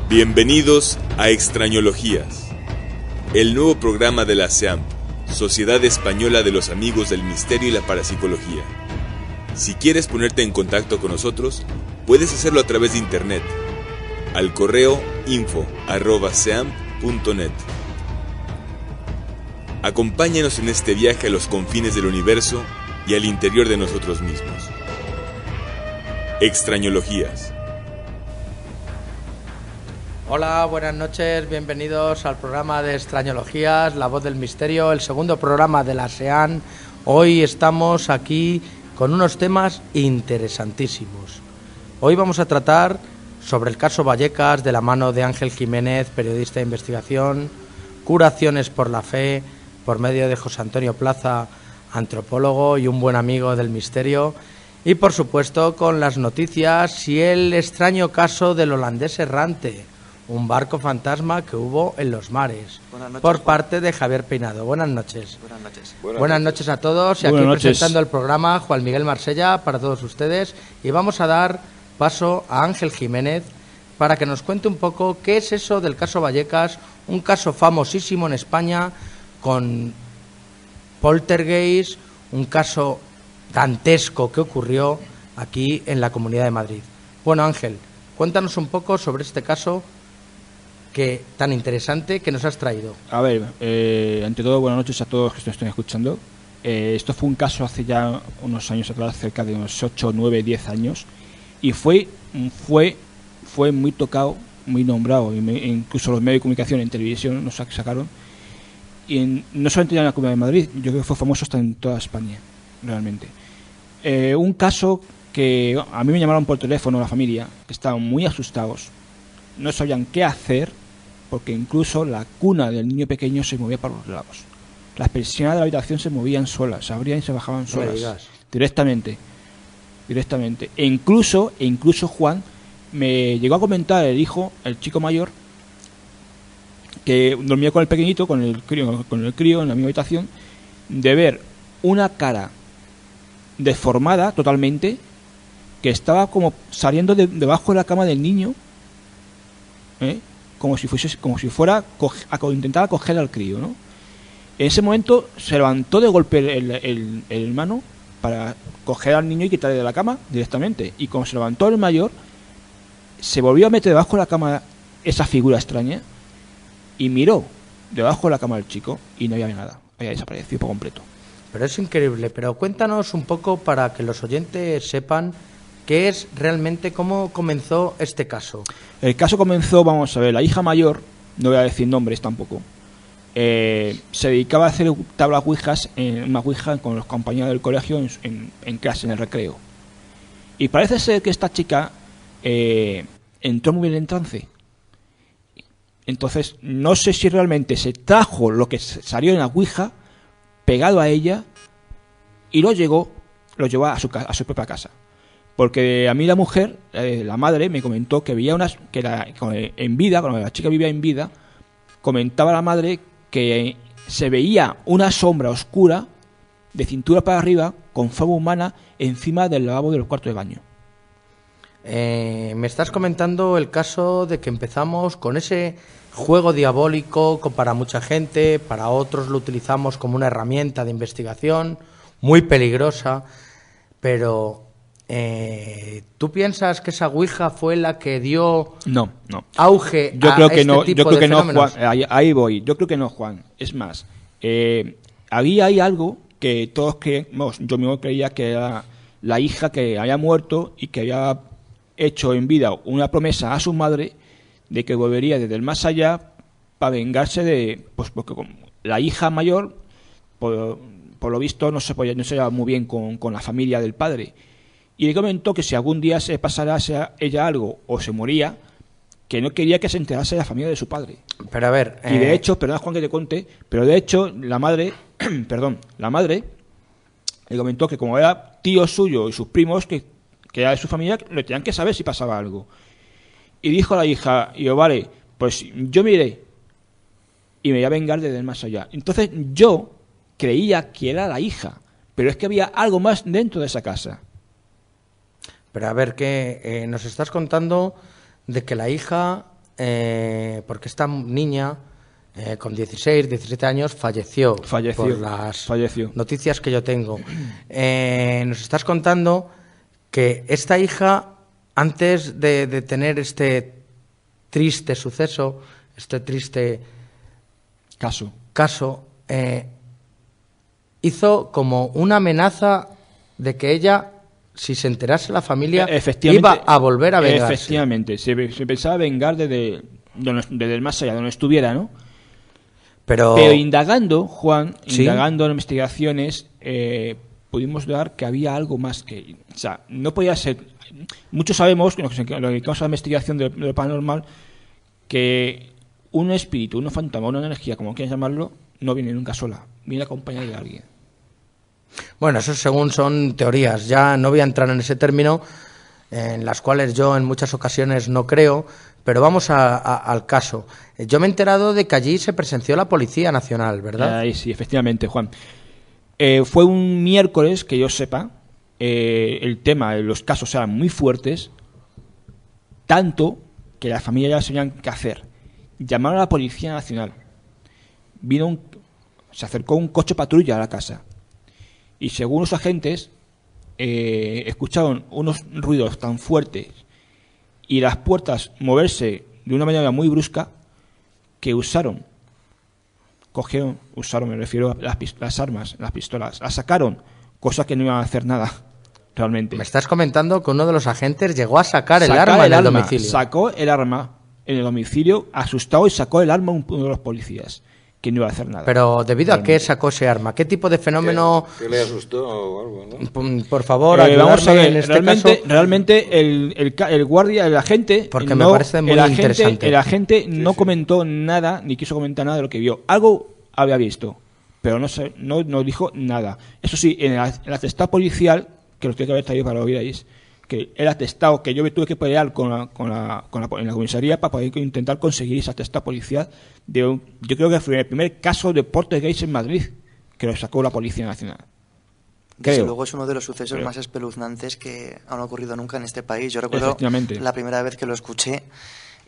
Bienvenidos a Extrañologías, el nuevo programa de la SEAMP, Sociedad Española de los Amigos del Misterio y la Parapsicología. Si quieres ponerte en contacto con nosotros, puedes hacerlo a través de internet, al correo info@seamp.net. Acompáñanos en este viaje a los confines del universo y al interior de nosotros mismos. Extrañologías. Hola, buenas noches, bienvenidos al programa de Extrañologías, La Voz del Misterio, el segundo programa de la SEAN. Hoy estamos aquí con unos temas interesantísimos. Hoy vamos a tratar sobre el caso Vallecas de la mano de Ángel Jiménez, periodista de investigación, curaciones por la fe, por medio de José Antonio Plaza, antropólogo y un buen amigo del misterio, y por supuesto con las noticias y el extraño caso del holandés errante, un barco fantasma que hubo en los mares, por parte de Javier Peinado. Buenas noches. Buenas noches. Buenas noches a todos, y aquí presentando el programa Juan Miguel Marsella para todos ustedes, y vamos a dar paso a Ángel Jiménez para que nos cuente un poco qué es eso del caso Vallecas, un caso famosísimo en España con poltergeist, un caso dantesco que ocurrió aquí en la Comunidad de Madrid. Bueno, Ángel, cuéntanos un poco sobre este caso tan interesante que nos has traído. A ver, ante todo, buenas noches a todos que nos estén escuchando. Esto fue un caso hace ya unos años atrás, cerca de unos 8, 9, 10 años, y fue muy tocado, muy nombrado, incluso los medios de comunicación en televisión nos sacaron, y no solamente en la Comunidad de Madrid, yo creo que fue famoso hasta en toda España, realmente. Un caso que a mí me llamaron por teléfono la familia, que estaban muy asustados, no sabían qué hacer, porque incluso la cuna del niño pequeño se movía para los lados. Las persianas de la habitación se movían solas, se abrían y se bajaban solas. Directamente. E incluso Juan me llegó a comentar el chico mayor, que dormía con el pequeñito, con el crío en la misma habitación, de ver una cara deformada totalmente, que estaba como saliendo debajo de la cama del niño, como si fuera a intentar coger al crío, ¿no? En ese momento se levantó de golpe el hermano para coger al niño y quitarle de la cama directamente, y cuando se levantó el mayor, se volvió a meter debajo de la cama esa figura extraña y miró debajo de la cama del chico y no había nada, había desaparecido por completo. Pero es increíble, pero cuéntanos un poco para que los oyentes sepan qué es realmente, cómo comenzó este caso. El caso comenzó, vamos a ver, la hija mayor, no voy a decir nombres tampoco, se dedicaba a hacer tablas ouijas, una ouija con los compañeros del colegio en clase, en el recreo. Y parece ser que esta chica entró muy bien en trance. Entonces, no sé si realmente se trajo lo que salió en la ouija pegado a ella y lo llevó a su propia casa. Porque a mí la mujer, la madre, me comentó que veía en vida, cuando la chica vivía en vida, comentaba a la madre que se veía una sombra oscura de cintura para arriba con forma humana encima del lavabo de los cuartos de baño. Me estás comentando el caso de que empezamos con ese juego diabólico para mucha gente, para otros lo utilizamos como una herramienta de investigación muy peligrosa, pero ¿tú piensas que esa ouija fue la que dio auge yo a creo que este tipo yo creo de que fenómenos? No, Juan, ahí voy. Yo creo que no, Juan. Es más, había ahí algo que todos creemos, yo mismo creía que era la hija que había muerto y que había hecho en vida una promesa a su madre de que volvería desde el más allá para vengarse porque la hija mayor, por lo visto, no se llevaba muy bien con la familia del padre. Y le comentó que si algún día se pasara a ella algo o se moría, que no quería que se enterase la familia de su padre. Pero a ver... Y de hecho, perdón Juan que te cuente, pero de hecho la madre le comentó que como era tío suyo y sus primos, que era de su familia, le tenían que saber si pasaba algo. Y dijo a la hija, vale, pues yo me iré y me voy a vengar desde el más allá. Entonces yo creía que era la hija, pero es que había algo más dentro de esa casa. Pero a ver, que nos estás contando de que la hija porque esta niña, con 16, 17 años, falleció. Por las noticias que yo tengo. Nos estás contando que esta hija, antes de tener este triste suceso, este triste caso, hizo como una amenaza de que ella, si se enterase la familia, iba a volver a vengarse. Efectivamente, se pensaba vengar desde el más allá, donde estuviera, ¿no? Pero indagando, Juan, indagando en investigaciones, pudimos dar que había algo más que... O sea, no podía ser... Muchos sabemos, lo que dedicamos a la investigación de lo paranormal, que un espíritu, un fantasma, una energía, como quieras llamarlo, no viene nunca sola, viene acompañada de alguien. Bueno, eso según son teorías. Ya no voy a entrar en ese término, en las cuales yo en muchas ocasiones no creo, pero vamos al caso. Yo me he enterado de que allí se presenció la Policía Nacional, ¿verdad? Sí, efectivamente, Juan. Fue un miércoles, que yo sepa, el tema de los casos eran muy fuertes, tanto que la familia ya sabían qué hacer. Llamaron a la Policía Nacional. Se acercó un coche patrulla a la casa. Y según los agentes, escucharon unos ruidos tan fuertes y las puertas moverse de una manera muy brusca que me refiero a las armas, las pistolas, las sacaron, cosa que no iban a hacer nada, realmente. Me estás comentando que uno de los agentes llegó a sacar el arma en el domicilio. Sacó el arma en el domicilio, asustado, y sacó el arma uno de los policías, que no iba a hacer nada. Pero ¿debido a qué sacó ese arma? ¿Qué tipo de fenómeno? ¿Qué le asustó o algo, no? Por favor, vamos a ver, en este caso... Realmente el guardia, el agente... Porque me parece muy interesante. El agente no comentó nada, ni quiso comentar nada de lo que vio. Algo había visto, pero no dijo nada. Eso sí, en el atestado policial, que lo tengo que haber traído para que lo vierais, que el atestado que yo tuve que pelear en la comisaría para poder intentar conseguir ese atestado policial, yo creo que fue el primer caso de portes gays en Madrid que lo sacó la Policía Nacional. Desde luego es uno de los sucesos más espeluznantes que han ocurrido nunca en este país. Yo recuerdo la primera vez que lo escuché,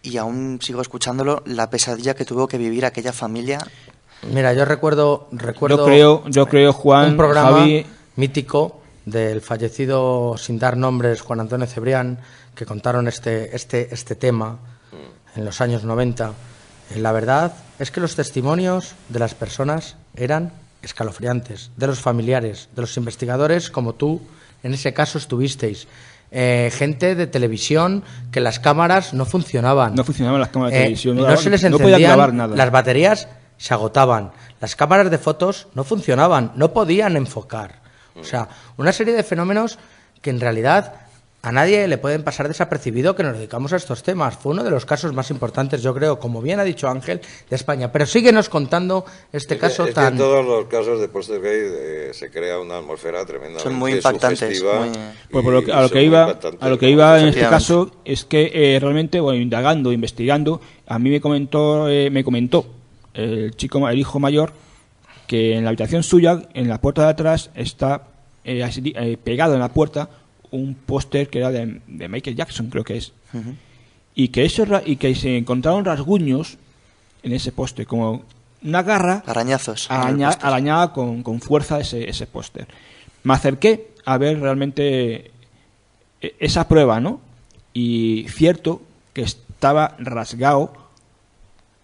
y aún sigo escuchándolo, la pesadilla que tuvo que vivir aquella familia. Mira, yo recuerdo yo creo, Juan, un programa Javi, mítico del fallecido, sin dar nombres, Juan Antonio Cebrián, que contaron este tema en los años 90. La verdad es que los testimonios de las personas eran escalofriantes, de los familiares, de los investigadores, como tú en ese caso estuvisteis. Gente de televisión, que las cámaras no funcionaban. No funcionaban las cámaras de televisión. No se les encendían, no podían grabar nada. Las baterías se agotaban. Las cámaras de fotos no funcionaban, no podían enfocar. O sea, una serie de fenómenos que en realidad a nadie le pueden pasar desapercibido que nos dedicamos a estos temas. Fue uno de los casos más importantes, yo creo, como bien ha dicho Ángel, de España. Pero síguenos contando este caso que en todos los casos de poltergeist se crea una atmósfera tremendamente son muy impactantes. A lo que iba en este caso es que realmente, indagando, investigando, a mí me comentó el hijo mayor, que en la habitación suya, en la puerta de atrás, está pegado en la puerta un póster que era de Michael Jackson, creo que es. Y que se encontraron rasguños en ese póster, como una garra arañazos arañada con fuerza ese póster. Me acerqué a ver realmente esa prueba, ¿no? Y cierto que estaba rasgado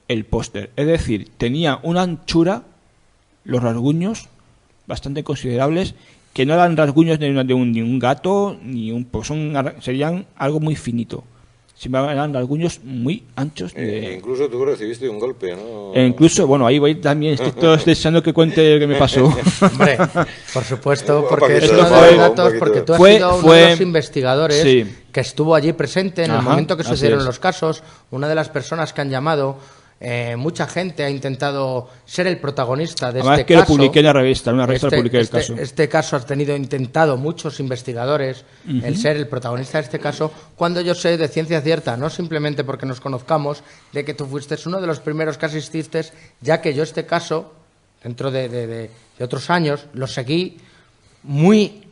el póster, es decir, tenía una anchura, los rasguños bastante considerables, que no eran rasguños ni un gato, serían algo muy finito. Eran rasguños muy anchos. Incluso tú recibiste un golpe, ¿no? Incluso, ahí voy también. Estoy deseando que cuente lo que me pasó. Hombre, por supuesto, porque es uno de los datos, porque tú has sido uno de los investigadores que estuvo allí presente en el momento que sucedieron los casos, una de las personas que han llamado. Mucha gente ha intentado ser el protagonista de este caso. Que lo publiqué en la revista, en una revista lo publiqué el caso. Este caso ha intentado muchos investigadores el ser el protagonista de este caso, cuando yo sé de ciencia cierta, no simplemente porque nos conozcamos, de que tú fuiste uno de los primeros que asististe, ya que yo este caso, dentro de otros años, lo seguí muy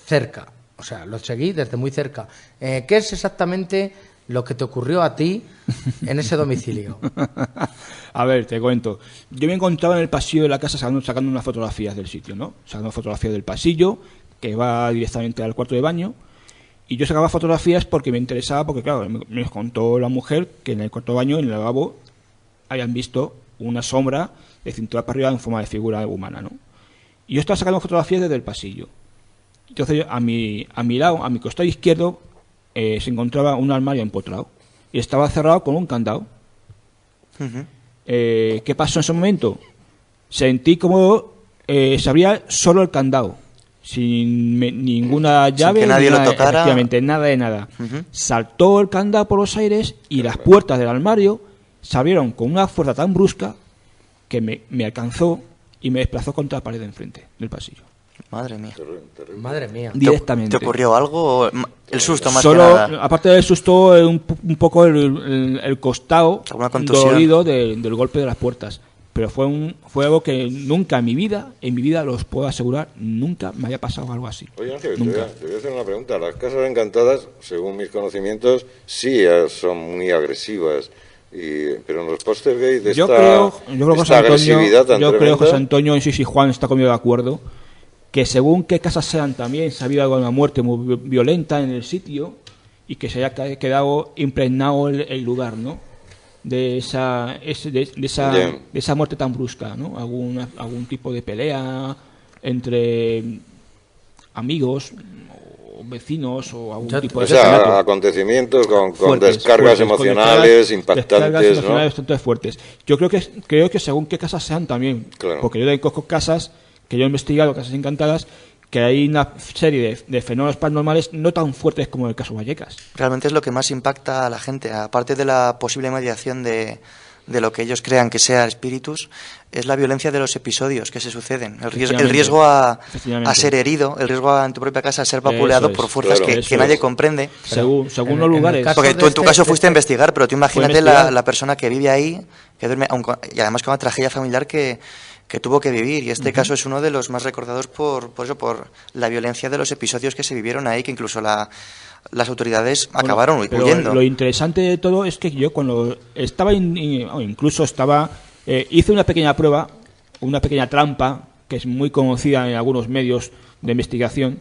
cerca. O sea, lo seguí desde muy cerca. ¿Qué es exactamente lo que te ocurrió a ti en ese domicilio. A ver, te cuento. Yo me encontraba en el pasillo de la casa sacando unas fotografías del sitio, ¿no? Sacando fotografías del pasillo, que va directamente al cuarto de baño. Y yo sacaba fotografías porque me interesaba, porque claro, me contó la mujer que en el cuarto de baño, en el lavabo, habían visto una sombra de cintura para arriba en forma de figura humana, ¿no? Y yo estaba sacando fotografías desde el pasillo. Entonces, a mi lado, a mi costado izquierdo, se encontraba un armario empotrado y estaba cerrado con un candado. Uh-huh. ¿Qué pasó en ese momento? Sentí como se abría solo el candado, sin ninguna llave, sin que nadie lo tocara. Efectivamente, nada de nada. Uh-huh. Saltó el candado por los aires y las puertas del armario se abrieron con una fuerza tan brusca que me alcanzó y me desplazó contra la pared de enfrente del pasillo. Madre mía. Terrible. Madre mía. Directamente. ¿Te ocurrió algo? El susto más Solo, que nada. aparte del susto, un poco el costado dolorido del golpe de las puertas. Pero fue algo que nunca en mi vida los puedo asegurar, nunca me había pasado algo así. Oye, Ángel, nunca. te voy a hacer una pregunta. Las casas encantadas, según mis conocimientos, sí son muy agresivas. Pero en los poltergeist esta agresividad tan tremenda... Yo creo que José Antonio, sí, Juan está conmigo de acuerdo, que según qué casas sean también, se ha habido alguna muerte muy violenta en el sitio y que se haya quedado impregnado el lugar, ¿no? De esa muerte tan brusca, ¿no? Algún tipo de pelea entre amigos o vecinos o algún tipo de... O sea, acontecimientos con fuertes, descargas emocionales impactantes, descargas emocionales bastante fuertes. Yo creo que según qué casas sean también, claro. Porque yo conozco casas que yo he investigado, casas encantadas, que hay una serie de fenómenos paranormales no tan fuertes como el caso Vallecas. Realmente es lo que más impacta a la gente, aparte de la posible mediación de lo que ellos crean que sea espíritus, es la violencia de los episodios que se suceden, el riesgo a ser herido, el riesgo en tu propia casa a ser vapuleado por fuerzas que nadie comprende. Según los lugares. Porque tú en tu caso fuiste a investigar, pero tú imagínate la persona que vive ahí, que duerme, y además con una tragedia familiar que tuvo que vivir, y este caso es uno de los más recordados por la violencia de los episodios que se vivieron ahí, que incluso las autoridades acabaron huyendo. Lo interesante de todo es que yo cuando estaba hice una pequeña prueba, una pequeña trampa que es muy conocida en algunos medios de investigación,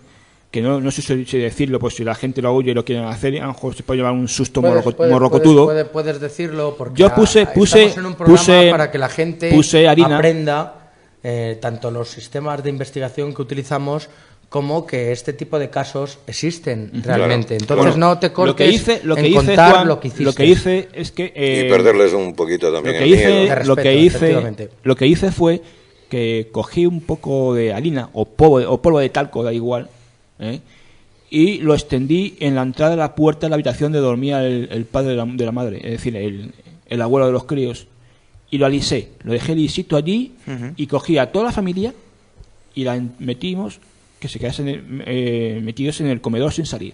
que no sé si decirlo, pues si la gente lo oye y lo quieren hacer, a lo mejor se puede llevar un susto morrocotudo. Puedes decirlo, porque yo puse en un programa para que la gente harina, aprenda tanto los sistemas de investigación que utilizamos como que este tipo de casos existen realmente. Claro. Entonces no te cortes en contar lo que hiciste. Lo que hice es que... y perderles un poquito también el miedo. Lo que hice fue que cogí un poco de harina o polvo de talco, da igual, y lo extendí en la entrada de la puerta de la habitación donde dormía el padre de la madre, es decir, el abuelo de los críos, y lo alisé, lo dejé lisito allí, y cogí a toda la familia y la metimos, que se quedasen metidos en el comedor sin salir,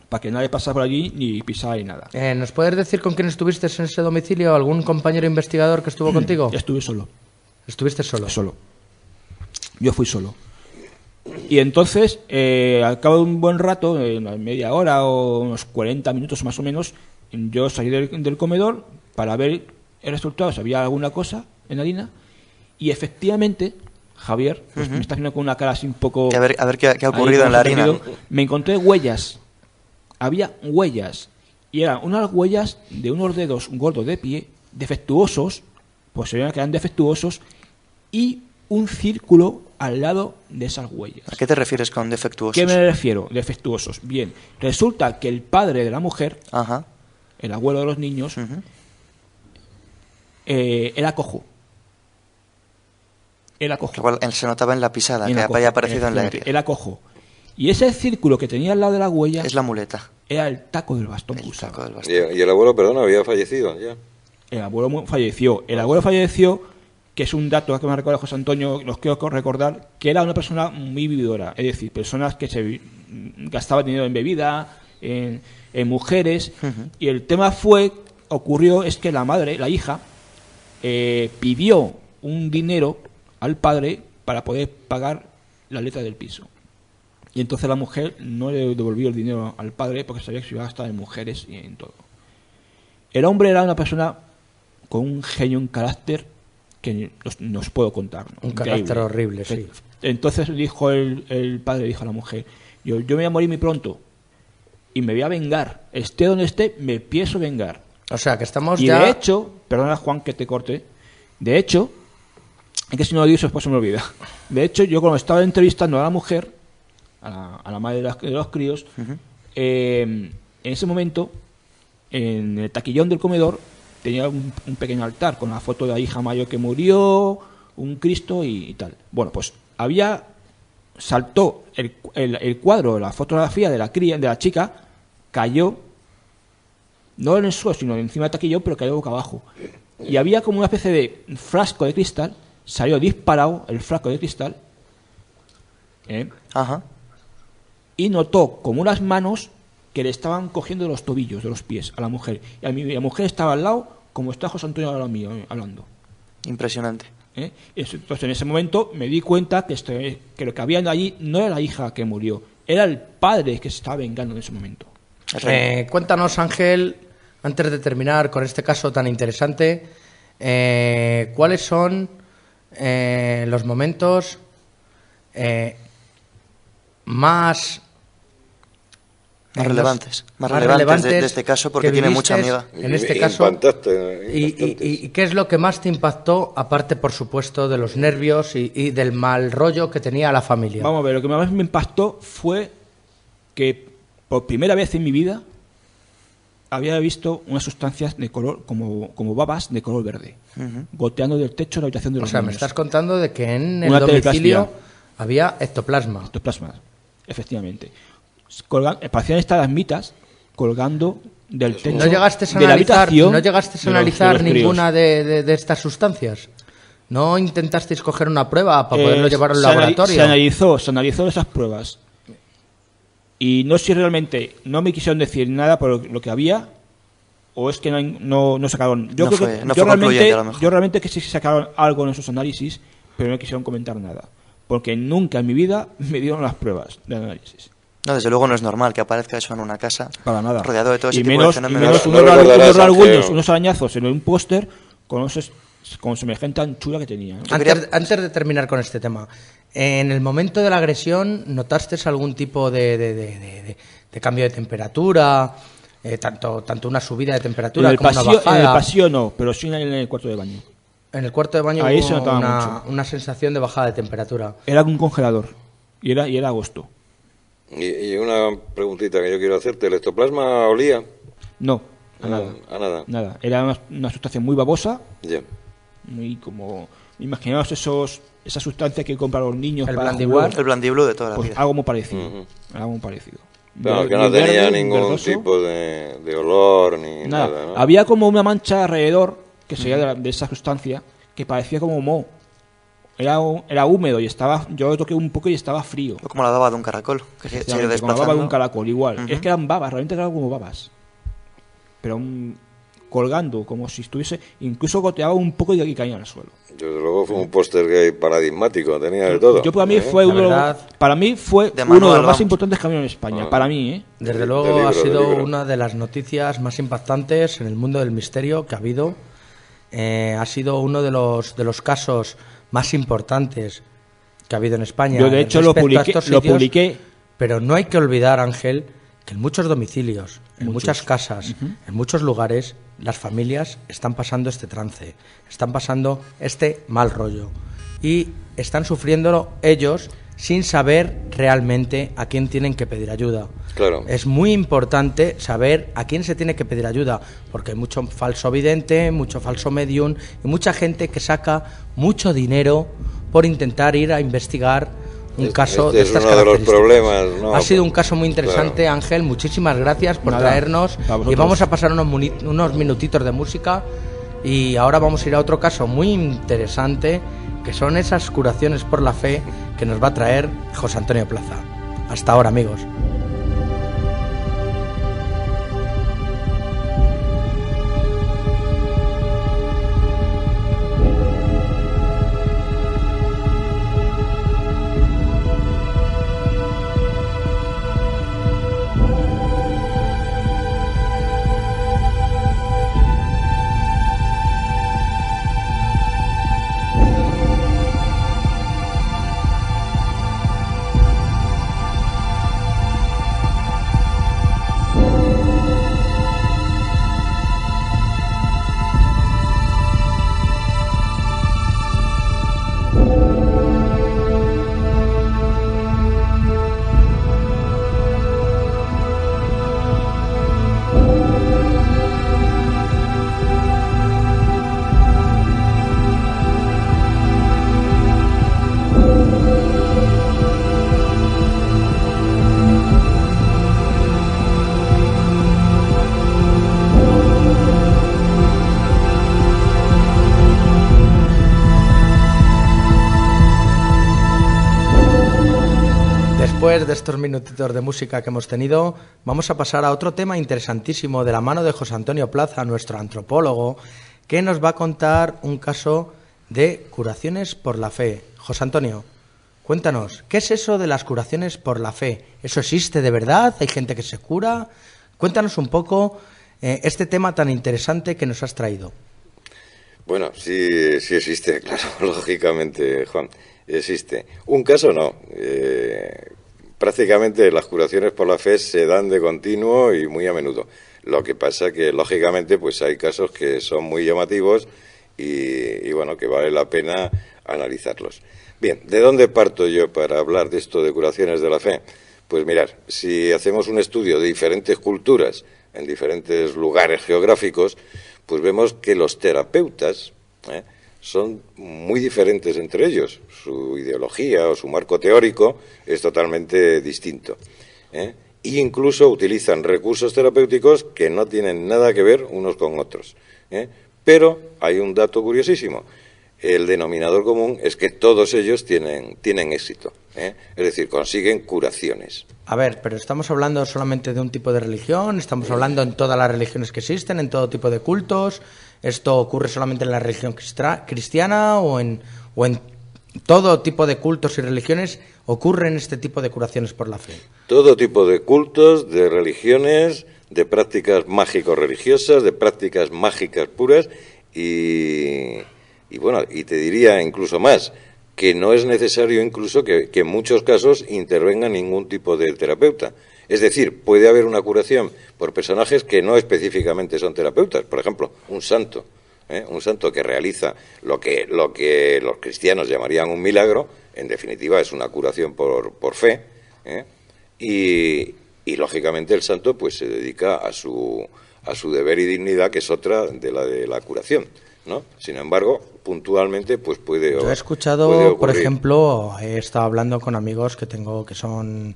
para que nadie pasara por allí ni pisara ni nada. ¿Nos puedes decir con quién estuviste en ese domicilio? ¿Algún compañero investigador que estuvo contigo? Estuve solo. ¿Estuviste solo? Solo. Yo fui solo. Y entonces, al cabo de un buen rato, media hora o unos 40 minutos más o menos, yo salí del comedor para ver el resultado, si había alguna cosa en la harina, y efectivamente, Javier, pues me está haciendo con una cara así un poco... A ver qué ha ocurrido en la harina. Me encontré huellas. Había huellas. Y eran unas huellas de unos dedos gordos de pie, defectuosos, pues se veían que eran defectuosos, y un círculo al lado de esas huellas. ¿A qué te refieres con defectuosos? ¿Qué me refiero? Defectuosos. Bien, resulta que el padre de la mujer, el abuelo de los niños, era cojo. Era cojo. Igual se notaba en la pisada, que había aparecido en la herida. Era cojo. Y ese círculo que tenía al lado de la huella... Es la muleta. Era el taco del bastón que usaba. Y el abuelo, perdón, había fallecido ya. El abuelo falleció. El abuelo falleció, que es un dato que me recuerda José Antonio, los quiero recordar, que era una persona muy vividora. Es decir, personas que se gastaban dinero en bebida, en mujeres. Y el tema ocurrió es que la hija, pidió un dinero al padre para poder pagar la letra del piso. Y entonces la mujer no le devolvió el dinero al padre porque sabía que se iba a gastar en mujeres y en todo. El hombre era una persona con un genio, un carácter que no os puedo contar, ¿no? Un carácter horrible, sí. Entonces dijo el padre, dijo a la mujer, yo me voy a morir muy pronto y me voy a vengar. Esté donde esté, me pienso vengar. O sea, que estamos y ya... de hecho, perdona Juan que te corte, de hecho, es que si no lo digo después se me olvida. De hecho, yo cuando estaba entrevistando a la mujer, a la madre de los críos, en ese momento, en el taquillón del comedor, tenía un pequeño altar con la foto de la hija mayor que murió, un Cristo y tal. Bueno, pues saltó el cuadro, la fotografía de la chica, cayó, no en el suelo, sino encima del taquillón, pero cayó boca abajo. Y había como una especie de frasco de cristal, salió disparado el frasco de cristal, y notó como unas manos que le estaban cogiendo los tobillos de los pies a la mujer. Y la mujer estaba al lado, como está José Antonio ahora mío, hablando. Impresionante. Entonces en ese momento me di cuenta que lo que había allí no era la hija que murió, era el padre que se estaba vengando en ese momento. Cuéntanos, Ángel, antes de terminar con este caso tan interesante, ¿cuáles son los momentos más relevantes de este caso, porque tiene mucha amiga en este caso? ¿Y qué es lo que más te impactó, aparte por supuesto de los nervios y del mal rollo que tenía la familia? Vamos a ver, lo que más me impactó fue que por primera vez en mi vida había visto unas sustancias de color como babas de color verde, goteando del techo de la habitación de los niños. Me estás contando de que en el domicilio había ectoplasma. Ectoplasma, efectivamente. Parecían estas las mitas colgando del techo de la habitación. ¿No llegaste a analizar ninguna de estas sustancias? ¿No intentasteis coger una prueba para poderlo llevar al laboratorio? Se analizó esas pruebas. Y no sé si realmente no me quisieron decir nada por lo que había, o es que no sacaron. Yo realmente que sí sacaron algo en esos análisis, pero no quisieron comentar nada. Porque nunca en mi vida me dieron las pruebas de análisis. No, desde luego no es normal que aparezca eso en una casa. Para nada. Rodeado de todo ese tipo de fenómenos. Y menos unos unos arañazos en un póster con semejante anchura que tenía, ¿no? Antes de terminar con este tema, en el momento de la agresión, ¿notaste algún tipo de cambio de temperatura? Tanto una subida de temperatura como una bajada. En el pasillo no, pero sí en el cuarto de baño. En el cuarto de baño ahí hubo se notaba una sensación de bajada de temperatura. Era un congelador y era agosto. Y una preguntita que yo quiero hacerte, ¿el ectoplasma olía? No, a nada. Era una sustancia muy babosa. Yeah. Muy como... Imaginaos esa sustancia que compran los niños el para Blandiblar. El Blandiblu de toda la vida. Algo muy parecido. Algo muy parecido. Pero que no tenía ningún tipo de olor ni nada, ¿no? Había como una mancha alrededor que sería de esa sustancia que parecía como moho. Era húmedo y yo lo toqué un poco y estaba frío. O como la baba de un caracol, que se iba desplazando. Como la baba de un caracol, igual. Es que eran babas, realmente eran como babas. Pero colgando, como si estuviese... Incluso goteaba un poco y caía al suelo. Yo, desde luego, fue un póster gay paradigmático, tenía de todo. Para mí fue uno de los más importantes que ha habido en España, para mí. Desde luego ha sido una de las noticias más impactantes en el mundo del misterio que ha habido. Ha sido uno de los casos más importantes que ha habido en España. Yo de hecho lo publiqué. Pero no hay que olvidar, Ángel, que en muchos domicilios, en muchas casas, en muchos lugares, las familias están pasando este trance, están pasando este mal rollo y están sufriéndolo ellos sin saber realmente a quién tienen que pedir ayuda. Claro. Es muy importante saber a quién se tiene que pedir ayuda, porque hay mucho falso vidente, mucho falso medium y mucha gente que saca mucho dinero por intentar ir a investigar un caso de estas características. Es uno de los problemas, ¿no? Ha sido un caso muy interesante, claro. Ángel, muchísimas gracias por traernos y vamos a pasar unos minutitos de música y ahora vamos a ir a otro caso muy interesante, que son esas curaciones por la fe que nos va a traer José Antonio Plaza. Hasta ahora, amigos. después de estos minutitos de música que hemos tenido, vamos a pasar a otro tema interesantísimo de la mano de José Antonio Plaza, nuestro antropólogo, que nos va a contar un caso de curaciones por la fe. José Antonio, cuéntanos, ¿qué es eso de las curaciones por la fe? ¿Eso existe de verdad? ¿Hay gente que se cura? Cuéntanos un poco este tema tan interesante que nos has traído. Bueno, sí existe, claro, lógicamente, Juan, existe. Un caso no. Prácticamente las curaciones por la fe se dan de continuo y muy a menudo. Lo que pasa que, lógicamente, pues hay casos que son muy llamativos y bueno, que vale la pena analizarlos. Bien, ¿de dónde parto yo para hablar de esto de curaciones de la fe? Pues mirar, si hacemos un estudio de diferentes culturas en diferentes lugares geográficos, pues vemos que los terapeutas son muy diferentes entre ellos. Su ideología o su marco teórico es totalmente distinto. E incluso utilizan recursos terapéuticos que no tienen nada que ver unos con otros. Pero hay un dato curiosísimo. El denominador común es que todos ellos tienen éxito. Es decir, consiguen curaciones. A ver, pero ¿estamos hablando solamente de un tipo de religión? ¿Estamos hablando en todas las religiones que existen, en todo tipo de cultos? ¿Esto ocurre solamente en la religión cristiana o en todo tipo de cultos y religiones ocurren este tipo de curaciones por la fe? Todo tipo de cultos, de religiones, de prácticas mágico-religiosas, de prácticas mágicas puras y bueno, y te diría incluso más, que no es necesario incluso que en muchos casos intervenga ningún tipo de terapeuta. Es decir, puede haber una curación por personajes que no específicamente son terapeutas. Por ejemplo, un santo que realiza lo que los cristianos llamarían un milagro, en definitiva es una curación por fe, y lógicamente el santo pues se dedica a su deber y dignidad, que es otra de la curación, ¿no? Sin embargo, puntualmente pues puede ocurrir. Yo he escuchado, por ejemplo, he estado hablando con amigos que tengo que son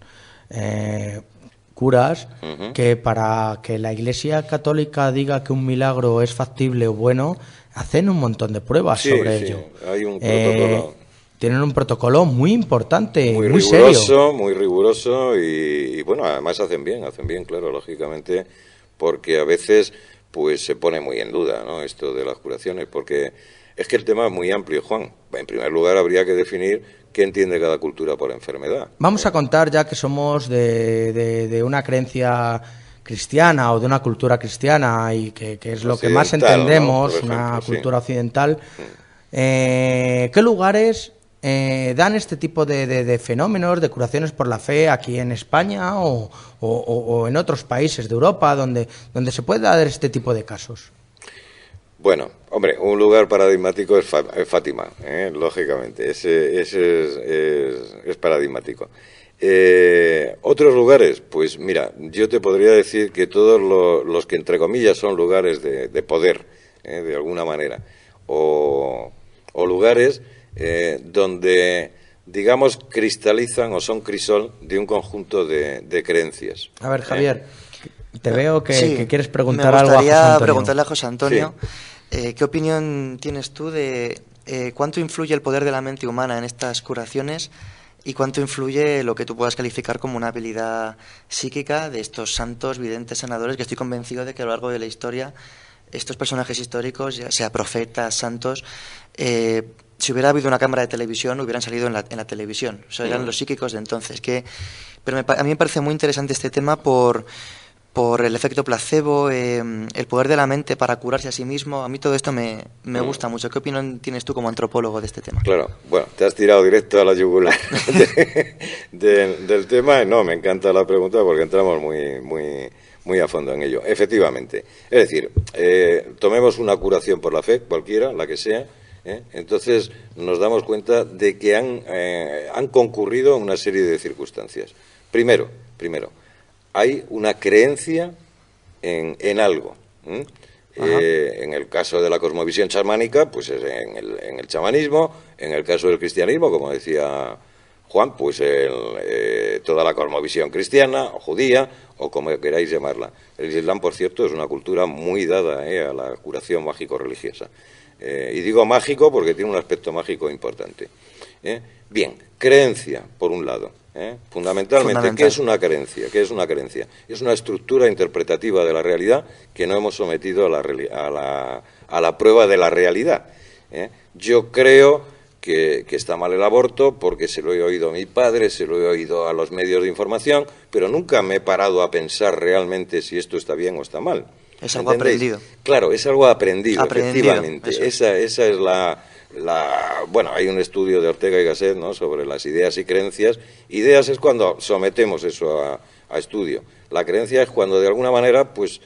curas, que para que la Iglesia Católica diga que un milagro es factible o bueno, hacen un montón de pruebas sobre ello. Hay un protocolo. Tienen un protocolo muy importante, muy riguroso, serio. Muy riguroso y bueno, además hacen bien, claro, lógicamente, porque a veces pues se pone muy en duda, ¿no?, esto de las curaciones, porque es que el tema es muy amplio, Juan. En primer lugar, habría que definir qué entiende cada cultura por enfermedad. Vamos a contar, ya que somos de una creencia cristiana o de una cultura cristiana y que es lo que más entendemos, ¿no? Una cultura occidental, ¿qué lugares dan este tipo de fenómenos, de curaciones por la fe aquí en España o en otros países de Europa donde se puede dar este tipo de casos? Bueno, hombre, un lugar paradigmático es Fátima, lógicamente, ese es paradigmático. Otros lugares, pues mira, yo te podría decir que todos los que entre comillas son lugares de poder, de alguna manera, o lugares donde, digamos, cristalizan o son crisol de un conjunto de creencias. A ver, Javier, te veo que quieres preguntar algo a José Antonio. Me gustaría preguntarle a José Antonio, ¿qué opinión tienes tú de cuánto influye el poder de la mente humana en estas curaciones y cuánto influye lo que tú puedas calificar como una habilidad psíquica de estos santos, videntes, sanadores, que estoy convencido de que a lo largo de la historia estos personajes históricos, ya sea profetas, santos, si hubiera habido una cámara de televisión, hubieran salido en la televisión. O sea, eran los psíquicos de entonces. Pero a mí me parece muy interesante este tema por el efecto placebo, el poder de la mente para curarse a sí mismo. A mí todo esto me gusta mucho. ¿Qué opinión tienes tú como antropólogo de este tema? Claro, bueno, te has tirado directo a la yugular del tema. No, me encanta la pregunta porque entramos muy a fondo en ello. Efectivamente. Es decir, tomemos una curación por la fe, cualquiera, la que sea, entonces nos damos cuenta de que han concurrido una serie de circunstancias. Primero, hay una creencia en algo. En el caso de la cosmovisión chamánica, pues es en el chamanismo. En el caso del cristianismo, como decía Juan, pues toda la cosmovisión cristiana o judía, o como queráis llamarla. El Islam, por cierto, es una cultura muy dada a la curación mágico-religiosa. Y digo mágico porque tiene un aspecto mágico importante. Bien, creencia, por un lado. Fundamentalmente, ¿qué es una creencia? ¿Qué es una creencia? Es una estructura interpretativa de la realidad que no hemos sometido a la prueba de la realidad. Yo creo que está mal el aborto porque se lo he oído a mi padre, se lo he oído a los medios de información, pero nunca me he parado a pensar realmente si esto está bien o está mal. Es algo aprendido. Claro, es algo aprendido. Efectivamente. Esa es bueno, hay un estudio de Ortega y Gasset, ¿no?, sobre las ideas y creencias. Ideas es cuando sometemos eso a estudio. La creencia es cuando de alguna manera, pues,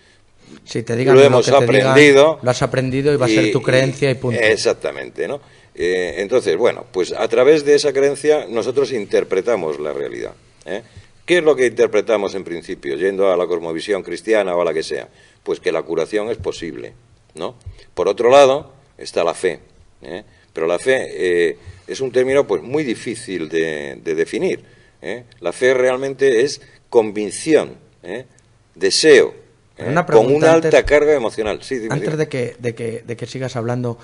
si te digan lo hemos aprendido. Digan, lo has aprendido y va a ser tu creencia y punto. Exactamente, ¿no? Entonces, bueno, pues a través de esa creencia nosotros interpretamos la realidad. ¿Qué es lo que interpretamos en principio, yendo a la cosmovisión cristiana o a la que sea? Pues que la curación es posible, ¿no? Por otro lado está la fe, pero la fe es un término pues muy difícil de definir. La fe realmente es convicción, deseo, con una alta carga emocional. Sí, dime, antes de que sigas hablando,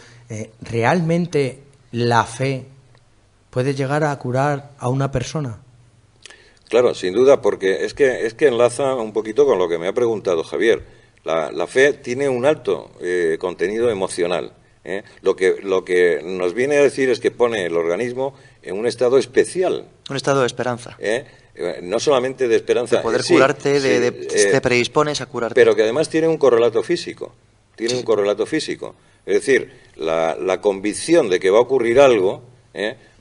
¿realmente la fe puede llegar a curar a una persona? Claro, sin duda, porque es que enlaza un poquito con lo que me ha preguntado Javier. La fe tiene un alto contenido emocional. Lo que nos viene a decir es que pone el organismo en un estado especial. Un estado de esperanza. No solamente de esperanza. De poder curarte, te predispones a curarte. Pero que además tiene un correlato físico. Tiene un correlato físico. Es decir, la convicción de que va a ocurrir algo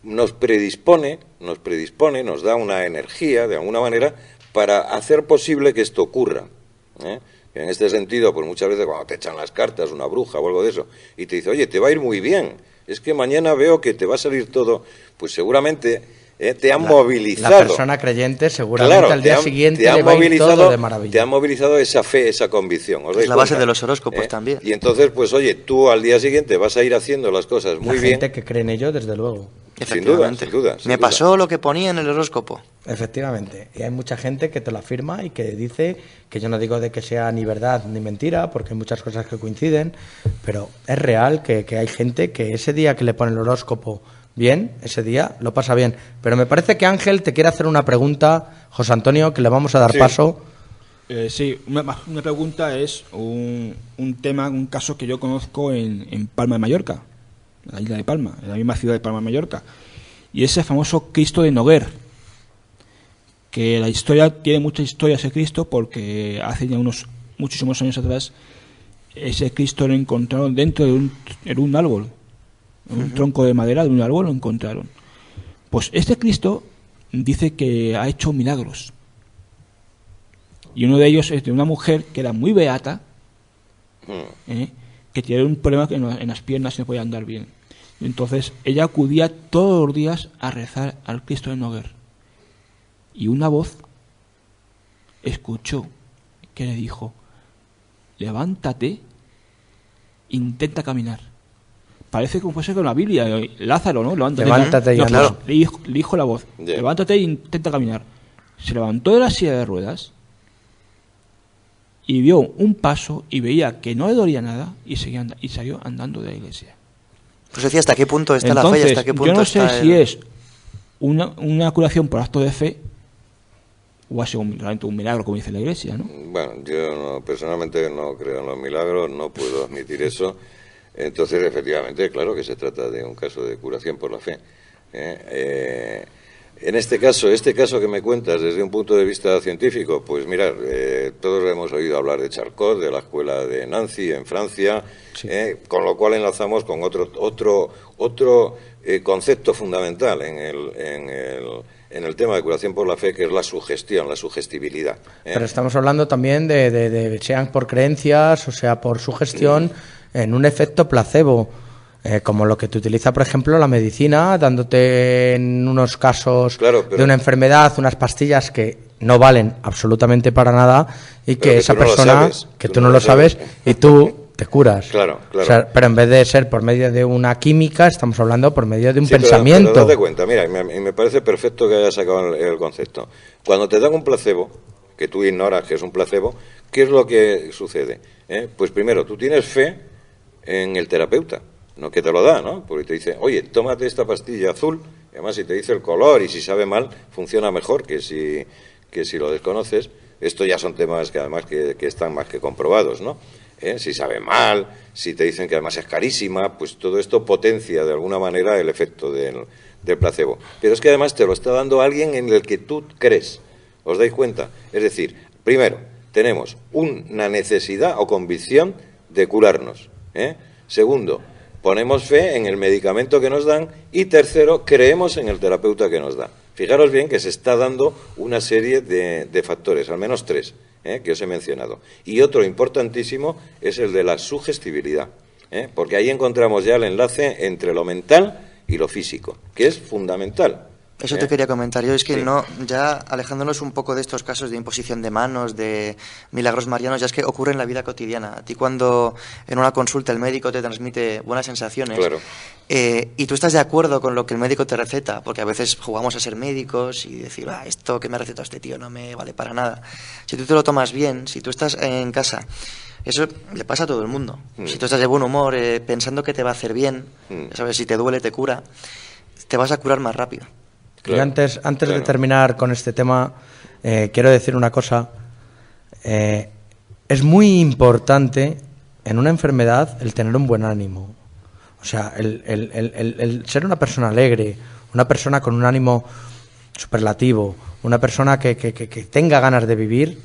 nos predispone, nos da una energía, de alguna manera, para hacer posible que esto ocurra. En este sentido, pues muchas veces cuando te echan las cartas, una bruja o algo de eso, y te dice, oye, te va a ir muy bien, es que mañana veo que te va a salir todo, pues seguramente te han movilizado. La persona creyente seguramente al día siguiente le va a ir todo de maravilla. Te han movilizado esa fe, esa convicción. Es la base de los horóscopos también. Y entonces, pues oye, tú al día siguiente vas a ir haciendo las cosas muy bien. La gente que cree en ello, desde luego. Sin duda. Me pasó lo que ponía en el horóscopo. Efectivamente. Y hay mucha gente que te lo afirma y que dice, que yo no digo de que sea ni verdad ni mentira, porque hay muchas cosas que coinciden, pero es real que hay gente que ese día que le pone el horóscopo bien, ese día lo pasa bien. Pero me parece que Ángel te quiere hacer una pregunta, José Antonio, que le vamos a dar paso. Sí, una pregunta es un tema, un caso que yo conozco en Palma de Mallorca, la isla de Palma, en la misma ciudad de Palma de Mallorca, y ese famoso Cristo de Noguer, que la historia tiene mucha historia ese Cristo, porque hace ya muchísimos años atrás ese Cristo lo encontraron dentro de un árbol, un tronco de madera de un árbol lo encontraron. Pues este Cristo dice que ha hecho milagros, y uno de ellos es de una mujer que era muy beata, que tiene un problema que en las piernas no podía andar bien. Entonces ella acudía todos los días a rezar al Cristo de Noguer, y una voz escuchó que le dijo, levántate, intenta caminar. Parece como fuese con la Biblia, Lázaro, ¿no? Levántate y anda. Le dijo la voz, levántate e intenta caminar. Se levantó de la silla de ruedas y dio un paso y veía que no le dolía nada y salió andando de la iglesia. Pues decía, ¿hasta qué punto está la fe? ¿Hasta qué punto yo no sé si es una curación por acto de fe o ha sido realmente un milagro, como dice la iglesia, ¿no? Bueno, yo personalmente no creo en los milagros, no puedo admitir eso. Entonces, efectivamente, claro que se trata de un caso de curación por la fe. En este caso que me cuentas desde un punto de vista científico, pues mirad, todos hemos oído hablar de Charcot, de la escuela de Nancy en Francia, sí. Con lo cual enlazamos con otro concepto fundamental en el tema de curación por la fe, que es la sugestión, la sugestibilidad. Pero estamos hablando también de sean por creencias o sea por sugestión, en un efecto placebo. Como lo que te utiliza, por ejemplo, la medicina, dándote en unos casos de una enfermedad unas pastillas que no valen absolutamente para nada y que esa persona, que tú no lo sabes y tú te curas. Claro. O sea, pero en vez de ser por medio de una química, estamos hablando por medio de un pensamiento. Pero date cuenta, mira, y me parece perfecto que hayas sacado el concepto. Cuando te dan un placebo, que tú ignoras que es un placebo, ¿qué es lo que sucede? Pues primero, tú tienes fe en el terapeuta. no que te lo da, ¿no? Porque te dice, oye, tómate esta pastilla azul, y además si te dice el color y si sabe mal, funciona mejor que si lo desconoces. Esto ya son temas que además que están más que comprobados, ¿no? Si sabe mal, si te dicen que además es carísima, pues todo esto potencia de alguna manera el efecto del placebo. Pero es que además te lo está dando alguien en el que tú crees. ¿Os dais cuenta? Es decir, primero, tenemos una necesidad o convicción de curarnos. Segundo, ponemos fe en el medicamento que nos dan. Y tercero, creemos en el terapeuta que nos da. Fijaros bien que se está dando una serie de factores, al menos 3, que os he mencionado. Y otro importantísimo es el de la sugestibilidad, porque ahí encontramos ya el enlace entre lo mental y lo físico, que es fundamental. Eso te quería comentar yo, es que no, ya alejándonos un poco de estos casos de imposición de manos, de milagros marianos, ya es que ocurre en la vida cotidiana. A ti cuando en una consulta el médico te transmite buenas sensaciones, claro, y tú estás de acuerdo con lo que el médico te receta, porque a veces jugamos a ser médicos y decir, esto que me ha recetado este tío no me vale para nada. Si tú te lo tomas bien, si tú estás en casa, eso le pasa a todo el mundo. Si tú estás de buen humor, pensando que te va a hacer bien, ¿sabes? Si te duele te cura, te vas a curar más rápido. Claro, y antes de terminar con este tema, quiero decir una cosa. Es muy importante en una enfermedad el tener un buen ánimo. O sea, el ser una persona alegre, una persona con un ánimo superlativo, una persona que tenga ganas de vivir,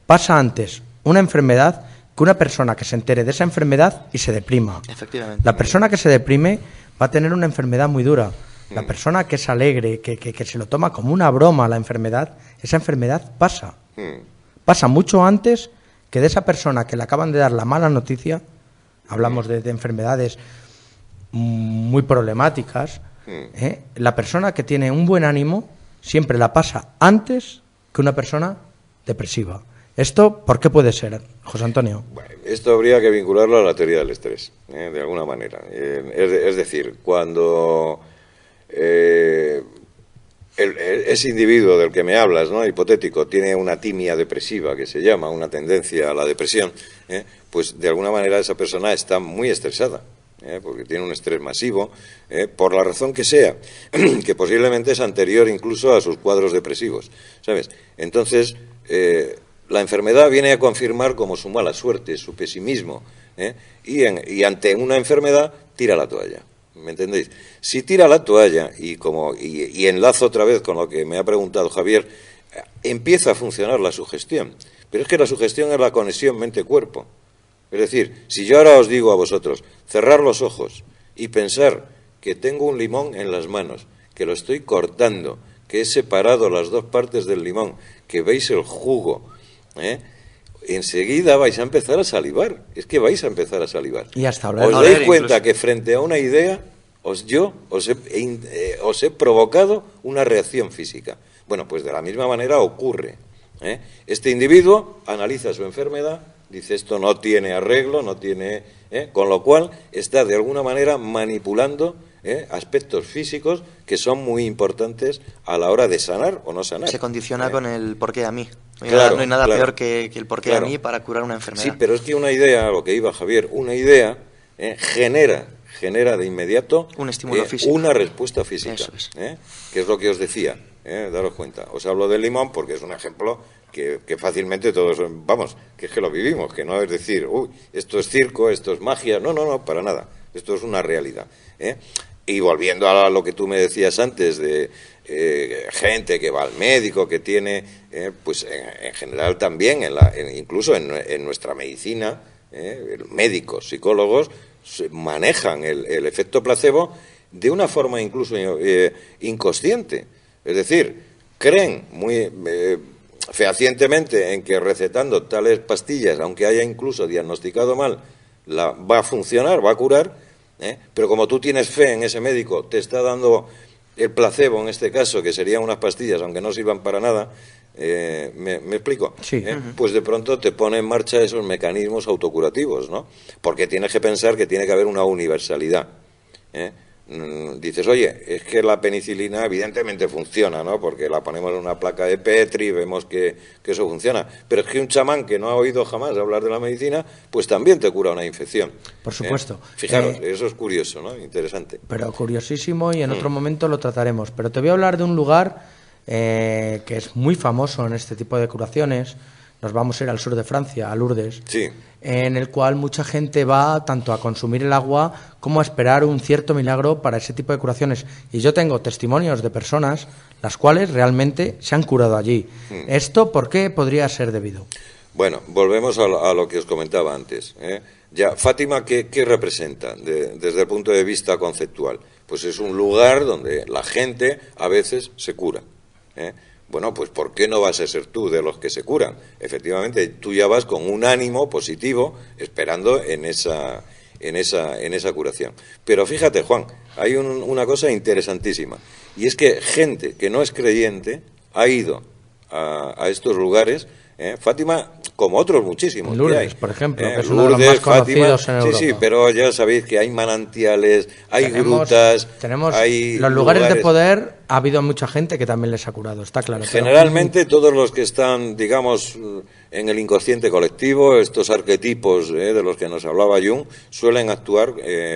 pasa antes una enfermedad que una persona que se entere de esa enfermedad y se deprima. Efectivamente. La persona que se deprime va a tener una enfermedad muy dura. La persona que es alegre, que se lo toma como una broma la enfermedad, esa enfermedad pasa. Pasa mucho antes que de esa persona que le acaban de dar la mala noticia. Hablamos de enfermedades muy problemáticas. La persona que tiene un buen ánimo siempre la pasa antes que una persona depresiva. ¿Esto por qué puede ser, José Antonio? Bueno, esto habría que vincularlo a la teoría del estrés, de alguna manera. Es decir, cuando ese individuo del que me hablas, ¿no?, hipotético, tiene una timia depresiva, que se llama, una tendencia a la depresión, pues de alguna manera esa persona está muy estresada, porque tiene un estrés masivo, por la razón que sea, que posiblemente es anterior incluso a sus cuadros depresivos, ¿sabes? Entonces, la enfermedad viene a confirmar como su mala suerte, su pesimismo, y ante una enfermedad tira la toalla. ¿Me entendéis? Si tira la toalla y enlazo otra vez con lo que me ha preguntado Javier, empieza a funcionar la sugestión. Pero es que la sugestión es la conexión mente-cuerpo. Es decir, si yo ahora os digo a vosotros, cerrar los ojos y pensar que tengo un limón en las manos, que lo estoy cortando, que he separado las dos partes del limón, que veis el jugo, enseguida vais a empezar a salivar. Es que vais a empezar a salivar. Y hasta os dais cuenta que frente a una idea os he provocado una reacción física. Bueno, pues de la misma manera ocurre. Este individuo analiza su enfermedad, dice esto no tiene arreglo, no tiene, con lo cual está de alguna manera manipulando aspectos físicos que son muy importantes a la hora de sanar o no sanar. Se condiciona con el por qué a mí. Claro, no hay nada claro, peor que el por qué a mí para curar una enfermedad. Sí, pero es que una idea, a lo que iba Javier, una idea genera de inmediato un estímulo físico, una respuesta física. Eso es. Que es lo que os decía. Daros cuenta. Os hablo del limón porque es un ejemplo que fácilmente todos, vamos, que es que lo vivimos, que no es decir, uy, esto es circo, esto es magia. No, para nada. Esto es una realidad. Y volviendo a lo que tú me decías antes de gente que va al médico, que tiene, pues en general también, incluso en nuestra medicina, médicos, psicólogos, manejan el efecto placebo de una forma incluso inconsciente. Es decir, creen muy fehacientemente en que recetando tales pastillas, aunque haya incluso diagnosticado mal, va a funcionar, va a curar. Pero como tú tienes fe en ese médico, te está dando el placebo en este caso, que serían unas pastillas aunque no sirvan para nada, ¿me explico? Sí. Pues de pronto te pone en marcha esos mecanismos autocurativos, ¿no? Porque tienes que pensar que tiene que haber una universalidad. dices, oye, es que la penicilina evidentemente funciona, ¿no? Porque la ponemos en una placa de Petri y vemos que eso funciona. Pero es que un chamán que no ha oído jamás hablar de la medicina, pues también te cura una infección. Por supuesto. Fijaros, eso es curioso, ¿no? Interesante. Pero curiosísimo, y en otro momento lo trataremos. Pero te voy a hablar de un lugar que es muy famoso en este tipo de curaciones. Nos vamos a ir al sur de Francia, a Lourdes, sí, en el cual mucha gente va tanto a consumir el agua como a esperar un cierto milagro para ese tipo de curaciones. Y yo tengo testimonios de personas las cuales realmente se han curado allí. ¿Esto por qué podría ser debido? Bueno, volvemos a lo que os comentaba antes. Ya, Fátima, ¿qué representa desde el punto de vista conceptual? Pues es un lugar donde la gente a veces se cura. Bueno, pues ¿por qué no vas a ser tú de los que se curan? Efectivamente, tú ya vas con un ánimo positivo esperando en esa curación. Pero fíjate, Juan, hay una cosa interesantísima, y es que gente que no es creyente ha ido a estos lugares. Fátima, como otros muchísimos. Lourdes, por ejemplo, que es uno de los más conocidos en Europa. Sí, pero ya sabéis que hay manantiales, hay grutas, hay los lugares de poder. Ha habido mucha gente que también les ha curado, está claro. Generalmente todos los que están, digamos, en el inconsciente colectivo, estos arquetipos de los que nos hablaba Jung, suelen actuar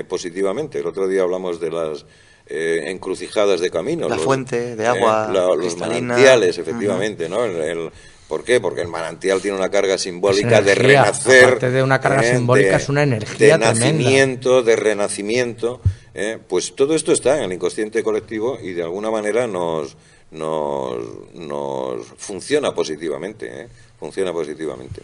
positivamente. El otro día hablamos de las encrucijadas de camino. La fuente de agua, los manantiales, efectivamente, ¿no? ¿Por qué? Porque el manantial tiene una carga simbólica de renacer. Aparte de una carga simbólica, es una energía de nacimiento, de renacimiento. Pues todo esto está en el inconsciente colectivo y de alguna manera nos funciona positivamente. Funciona positivamente.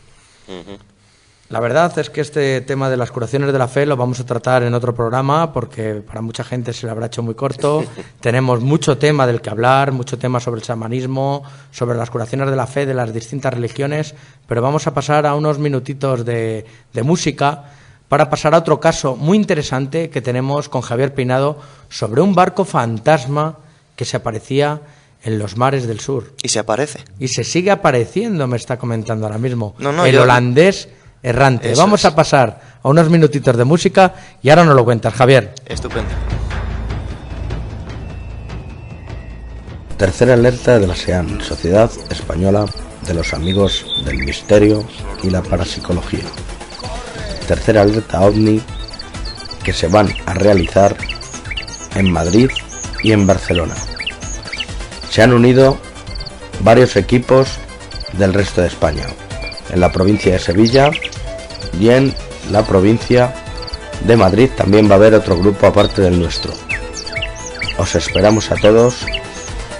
La verdad es que este tema de las curaciones de la fe lo vamos a tratar en otro programa porque para mucha gente se le habrá hecho muy corto. Tenemos mucho tema del que hablar, mucho tema sobre el xamanismo, sobre las curaciones de la fe de las distintas religiones, pero vamos a pasar a unos minutitos de música para pasar a otro caso muy interesante que tenemos con Javier Peinado sobre un barco fantasma que se aparecía en los mares del sur. Y se aparece. Y se sigue apareciendo, me está comentando ahora mismo. Holandés errante. Eso vamos a pasar a unos minutitos de música y ahora nos lo cuentas, Javier. Estupendo. Tercera alerta de la SEAN, Sociedad Española de los Amigos del Misterio y la Parapsicología. Tercera alerta OVNI que se van a realizar en Madrid y en Barcelona. Se han unido varios equipos del resto de España, en la provincia de Sevilla y en la provincia de Madrid también va a haber otro grupo aparte del nuestro. Os esperamos a todos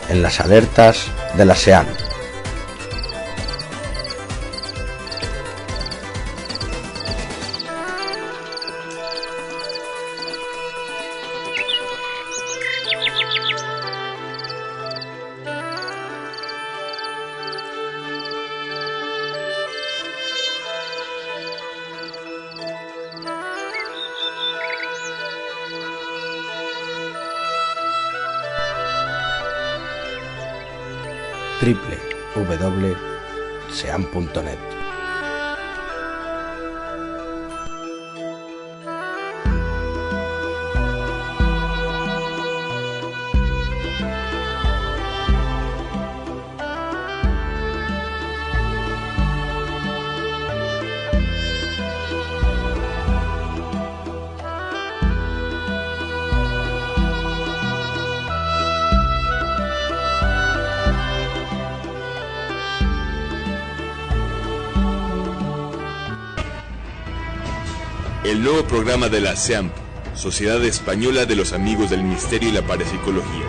en las alertas de la SEAN. www.sean.net. El nuevo programa de la SEAMP, Sociedad Española de los Amigos del Misterio y la Parapsicología.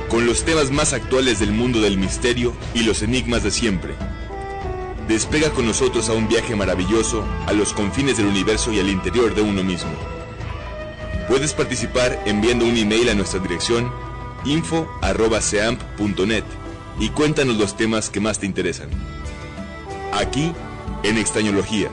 Con los temas más actuales del mundo del misterio y los enigmas de siempre. Despega con nosotros a un viaje maravilloso a los confines del universo y al interior de uno mismo. Puedes participar enviando un email a nuestra dirección info@seamp.net y cuéntanos los temas que más te interesan. Aquí, en Extrañologías.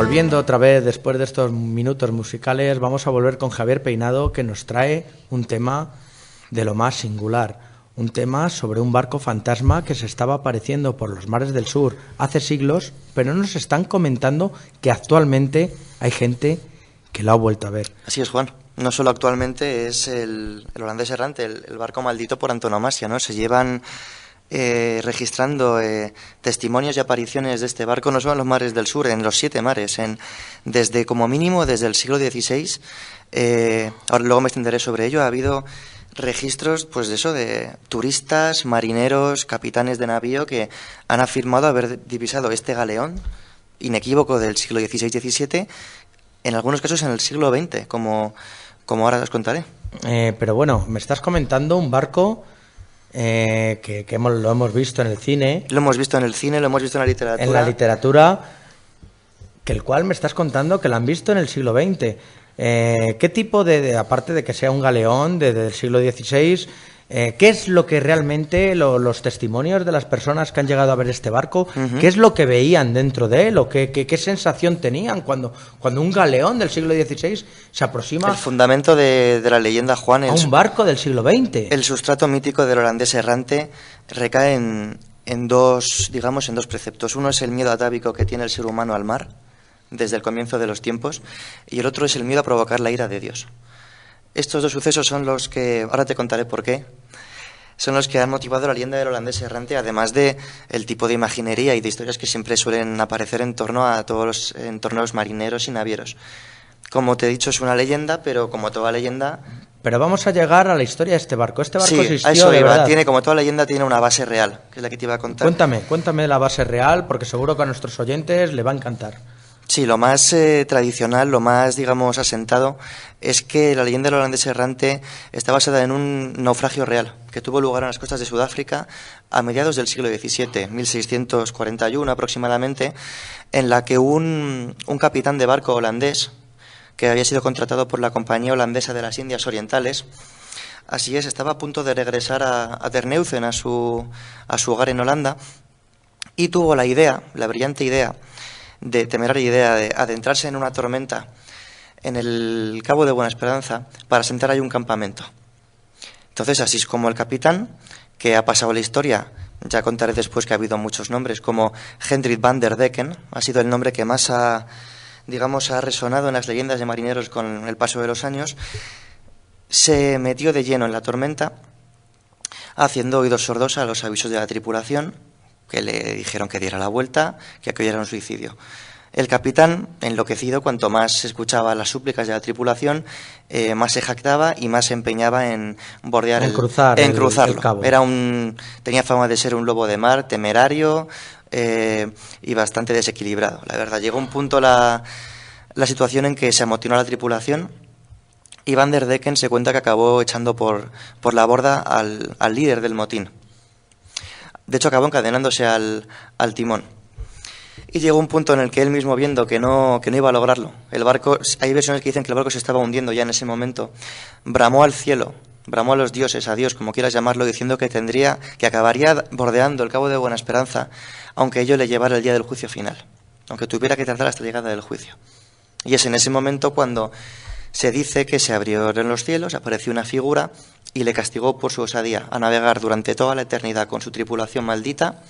Volviendo otra vez después de estos minutos musicales, vamos a volver con Javier Peinado, que nos trae un tema de lo más singular, un tema sobre un barco fantasma que se estaba apareciendo por los mares del sur hace siglos, pero nos están comentando que actualmente hay gente que lo ha vuelto a ver. Así es, Juan. No solo actualmente, es el holandés errante, el barco maldito por antonomasia, ¿no? Se llevan registrando testimonios y apariciones de este barco, no solo en los mares del sur, en los 7 mares, desde como mínimo desde el siglo XVI. Ahora luego me extenderé sobre ello. Ha habido registros, pues de eso, de turistas, marineros, capitanes de navío que han afirmado haber divisado este galeón inequívoco del siglo XVI-XVII, en algunos casos en el siglo XX, como ahora os contaré. Pero bueno, me estás comentando un barco que lo hemos visto en el cine. Lo hemos visto en el cine, lo hemos visto en la literatura. En la literatura, que el cual me estás contando que lo han visto en el siglo XX. ¿Qué tipo aparte de que sea un galeón del siglo XVI, qué es lo que realmente los testimonios de las personas que han llegado a ver este barco, qué es lo que veían dentro de él, o qué sensación tenían cuando un galeón del siglo XVI se aproxima? El fundamento de la leyenda, Juan, a un barco del siglo XX. El sustrato mítico del holandés errante recae en dos preceptos. Uno es el miedo atávico que tiene el ser humano al mar desde el comienzo de los tiempos, y el otro es el miedo a provocar la ira de Dios. Estos dos sucesos son los que, ahora te contaré por qué, son los que han motivado la leyenda del holandés errante, además de el tipo de imaginería y de historias que siempre suelen aparecer en torno a todos los entornos marineros y navieros. Como te he dicho, es una leyenda, pero como toda leyenda... Pero vamos a llegar a la historia de este barco. Este barco existió, a eso de verdad. Como toda leyenda, tiene una base real, que es la que te iba a contar. Cuéntame la base real, porque seguro que a nuestros oyentes le va a encantar. Sí, lo más tradicional, lo más, asentado, es que la leyenda del holandés errante está basada en un naufragio real que tuvo lugar en las costas de Sudáfrica a mediados del siglo XVII, 1641 aproximadamente, en la que un capitán de barco holandés, que había sido contratado por la Compañía Holandesa de las Indias Orientales, así es, estaba a punto de regresar a Terneuzen, a su hogar en Holanda, y tuvo la brillante idea, temeraria idea de adentrarse en una tormenta en el Cabo de Buena Esperanza para asentar ahí un campamento. Entonces, así es como el capitán, que ha pasado la historia, ya contaré después que ha habido muchos nombres, como Hendrik van der Decken, ha sido el nombre que más ha resonado en las leyendas de marineros con el paso de los años, se metió de lleno en la tormenta, haciendo oídos sordos a los avisos de la tripulación, que le dijeron que diera la vuelta, que aquello era un suicidio. El capitán, enloquecido, cuanto más escuchaba las súplicas de la tripulación, más se jactaba y más se empeñaba en bordear cruzarlo. El cabo. Tenía fama de ser un lobo de mar, temerario y bastante desequilibrado. La verdad, llegó un punto la situación en que se amotinó la tripulación, y Van der Decken se cuenta que acabó echando por la borda al líder del motín. De hecho, acabó encadenándose al timón. Y llegó un punto en el que él mismo, viendo que no iba a lograrlo, el barco, hay versiones que dicen que el barco se estaba hundiendo ya en ese momento, bramó al cielo, bramó a los dioses, a Dios, como quieras llamarlo, diciendo que acabaría bordeando el Cabo de Buena Esperanza, aunque ello le llevara el día del juicio final, aunque tuviera que tardar hasta la llegada del juicio. Y es en ese momento cuando se dice que se abrieron los cielos, apareció una figura y le castigó por su osadía a navegar durante toda la eternidad con su tripulación maldita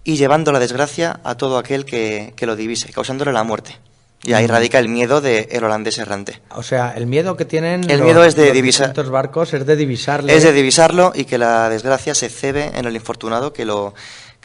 y llevando la desgracia a todo aquel que lo divise, causándole la muerte. Y ahí radica el miedo del holandés errante. O sea, el miedo que tienen es de divisar estos barcos es de divisarle. Es de divisarlo y que la desgracia se cebe en el infortunado que lo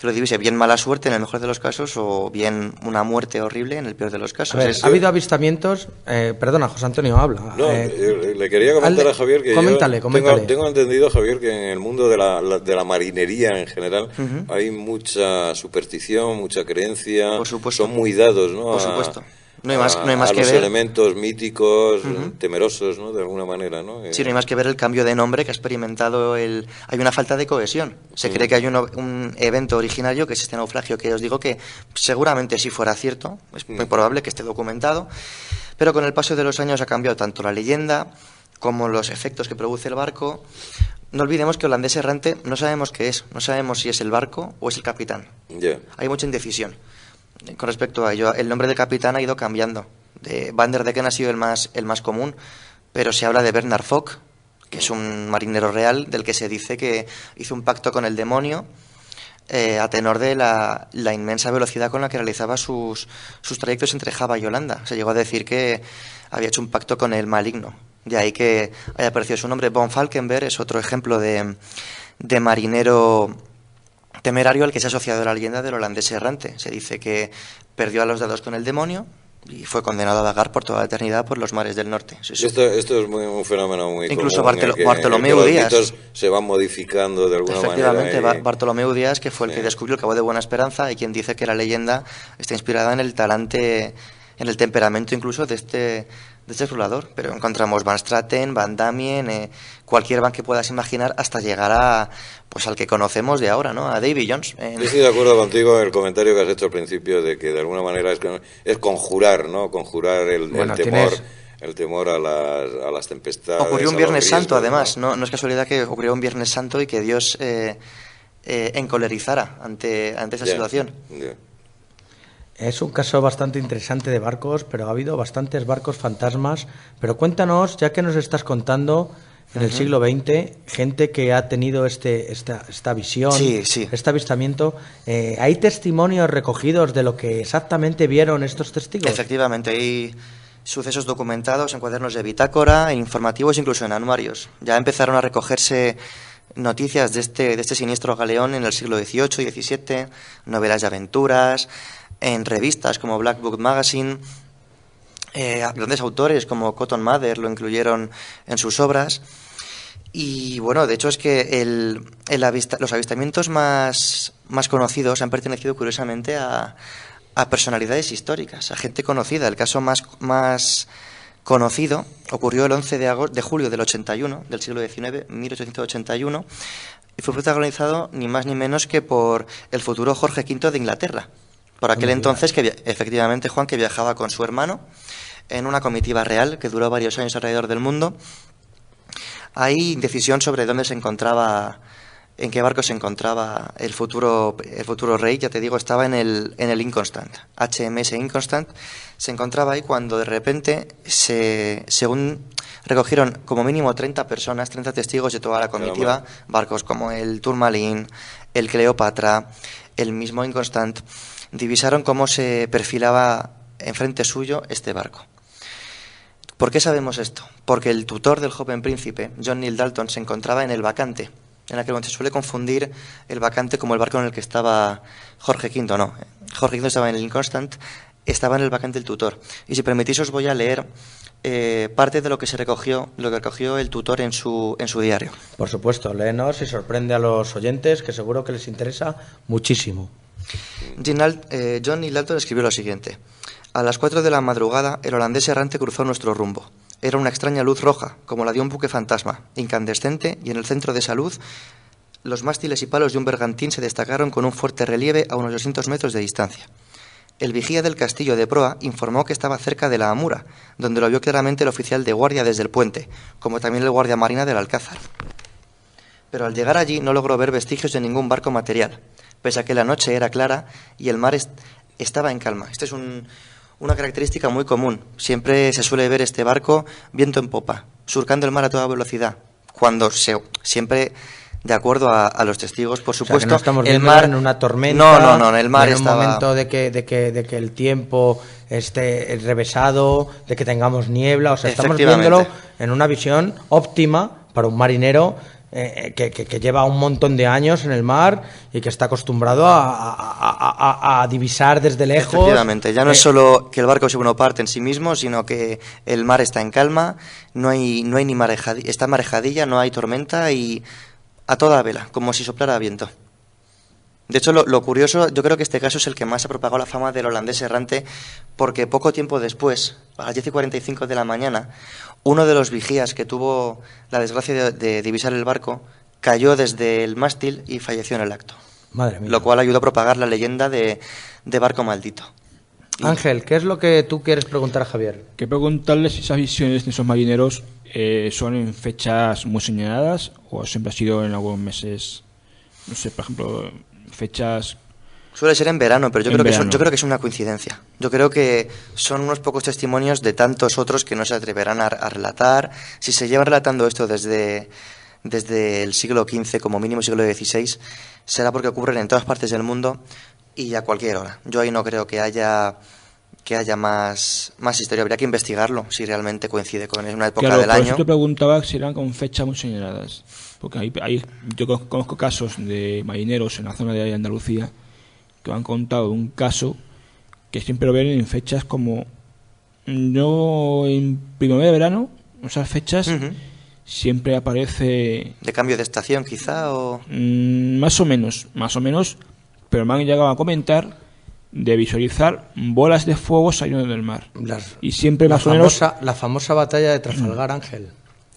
divise, bien mala suerte en el mejor de los casos o bien una muerte horrible en el peor de los casos. A ver, ha habido avistamientos... perdona, José Antonio, habla. No, le quería comentar a Javier que coméntale. Tengo entendido, Javier, que en el mundo de la marinería en general hay mucha superstición, mucha creencia. Por supuesto. Son muy dados, ¿no? Por supuesto. No hay más a que los ver elementos míticos, temerosos, ¿no? De alguna manera, ¿no? Sí, no hay más que ver el cambio de nombre que ha experimentado hay una falta de cohesión. Se cree que hay un evento originario, que es este naufragio, que os digo que seguramente si fuera cierto, es muy probable que esté documentado, pero con el paso de los años ha cambiado tanto la leyenda como los efectos que produce el barco. No olvidemos que holandés errante no sabemos qué es, no sabemos si es el barco o es el capitán. Yeah. Hay mucha indecisión. con respecto a ello. El nombre del capitán ha ido cambiando. Van der Decken ha sido el más común, pero se habla de Bernard Foch, que es un marinero real del que se dice que hizo un pacto con el demonio a tenor de la inmensa velocidad con la que realizaba sus trayectos entre Java y Holanda. Se llegó a decir que había hecho un pacto con el maligno. De ahí que haya aparecido su nombre. Von Falkenberg es otro ejemplo de marinero temerario al que se ha asociado la leyenda del holandés errante. Se dice que perdió a los dedos con el demonio y fue condenado a vagar por toda la eternidad por los mares del norte. Sí. Esto es un fenómeno muy incluso común. Bartolomeu Díaz. Los mitos se van modificando de alguna manera. Efectivamente, Bartolomeu Díaz, que fue el que descubrió el Cabo de Buena Esperanza, hay quien dice que la leyenda está inspirada en el talante, en el temperamento incluso de este explorador. Pero encontramos Van Straten, Van Damien, cualquier van que puedas imaginar, hasta llegar al que conocemos de ahora, ¿no? A Davy Jones. Yo estoy de acuerdo contigo en el comentario que has hecho al principio de que de alguna manera es conjurar, ¿no? Conjurar el temor. El temor a las tempestades. Ocurrió un Viernes Santo, además. No es casualidad que ocurrió un Viernes Santo y que Dios encolerizara ante esa situación. Es un caso bastante interesante de barcos, pero ha habido bastantes barcos fantasmas. Pero cuéntanos, ya que nos estás contando, en el siglo XX, gente que ha tenido esta visión, este avistamiento. ¿Hay testimonios recogidos de lo que exactamente vieron estos testigos? Efectivamente, hay sucesos documentados en cuadernos de bitácora, en informativos, incluso en anuarios. Ya empezaron a recogerse noticias de este siniestro galeón en el siglo XVIII y XVII, novelas de aventuras, en revistas como Black Book Magazine. Grandes autores como Cotton Mather lo incluyeron en sus obras. Y bueno, de hecho es que los avistamientos más conocidos han pertenecido curiosamente a personalidades históricas, a gente conocida. El caso más conocido ocurrió el 11 de julio del 81, del siglo XIX, 1881, y fue protagonizado ni más ni menos que por el futuro Jorge V de Inglaterra. Por aquel entonces, efectivamente, Juan, que viajaba con su hermano en una comitiva real que duró varios años alrededor del mundo. Hay indecisión sobre dónde se encontraba, en qué barco se encontraba el futuro rey. Ya te digo, estaba en el Inconstant, HMS Inconstant. Se encontraba ahí cuando de repente, según recogieron como mínimo 30 personas, 30 testigos de toda la comitiva, barcos como el Tourmaline, el Cleopatra, el mismo Inconstant, divisaron cómo se perfilaba enfrente suyo este barco. ¿Por qué sabemos esto? Porque el tutor del joven príncipe, John Neil Dalton, se encontraba en el Bacante. En aquel momento se suele confundir el Bacante como el barco en el que estaba Jorge V. No, Jorge V estaba en el Inconstant, estaba en el Bacante el tutor. Y si permitís os voy a leer parte de lo que recogió el tutor en su diario. Por supuesto, léenos y sorprende a los oyentes, que seguro que les interesa muchísimo. John Neil Dalton escribió lo siguiente: a las 4 de la madrugada, el holandés errante cruzó nuestro rumbo. Era una extraña luz roja, como la de un buque fantasma, incandescente, y en el centro de esa luz, los mástiles y palos de un bergantín se destacaron con un fuerte relieve a unos 200 metros de distancia. El vigía del castillo de proa informó que estaba cerca de la Amura, donde lo vio claramente el oficial de guardia desde el puente, como también el guardia marina del Alcázar. Pero al llegar allí no logró ver vestigios de ningún barco material, pese a que la noche era clara y el mar estaba en calma. Esta es una característica muy común. Siempre se suele ver este barco viento en popa, surcando el mar a toda velocidad, cuando siempre de acuerdo a los testigos, por supuesto. O sea, que no estamos viendo el mar en una tormenta. No, el mar estaba en un momento de que el tiempo esté revesado, de que tengamos niebla. O sea, estamos viéndolo en una visión óptima para un marinero que lleva un montón de años en el mar y que está acostumbrado a divisar desde lejos. Efectivamente, ya no es solo que el barco sea una parte en sí mismo, sino que el mar está en calma, no hay ni marejadilla, está marejadilla, no hay tormenta y a toda vela, como si soplara viento. De hecho, lo curioso, yo creo que este caso es el que más ha propagado la fama del holandés errante, porque poco tiempo después, a las 10:45 de la mañana, uno de los vigías que tuvo la desgracia de divisar el barco cayó desde el mástil y falleció en el acto. Madre mía. Lo cual ayudó a propagar la leyenda de barco maldito. Ángel, ¿qué es lo que tú quieres preguntar a Javier? Que preguntarle si esas visiones de esos marineros son en fechas muy señaladas o siempre ha sido en algunos meses, no sé, por ejemplo, fechas Suele ser en verano, pero yo creo que es una coincidencia. Yo creo que son unos pocos testimonios de tantos otros que no se atreverán a relatar. Si se lleva relatando esto desde el siglo XV, como mínimo siglo XVI, será porque ocurren en todas partes del mundo y a cualquier hora. Yo ahí no creo que haya más historia. Habría que investigarlo si realmente coincide con una época del año. Por eso te preguntaba si eran con fechas muy señaladas, porque yo conozco casos de marineros en la zona de Andalucía que han contado un caso que siempre lo ven en fechas como no en primavera, verano, esas fechas siempre aparece de cambio de estación quizá o más o menos, pero me han llegado a comentar de visualizar bolas de fuego saliendo del mar y siempre más o menos la famosa batalla de Trafalgar, Ángel.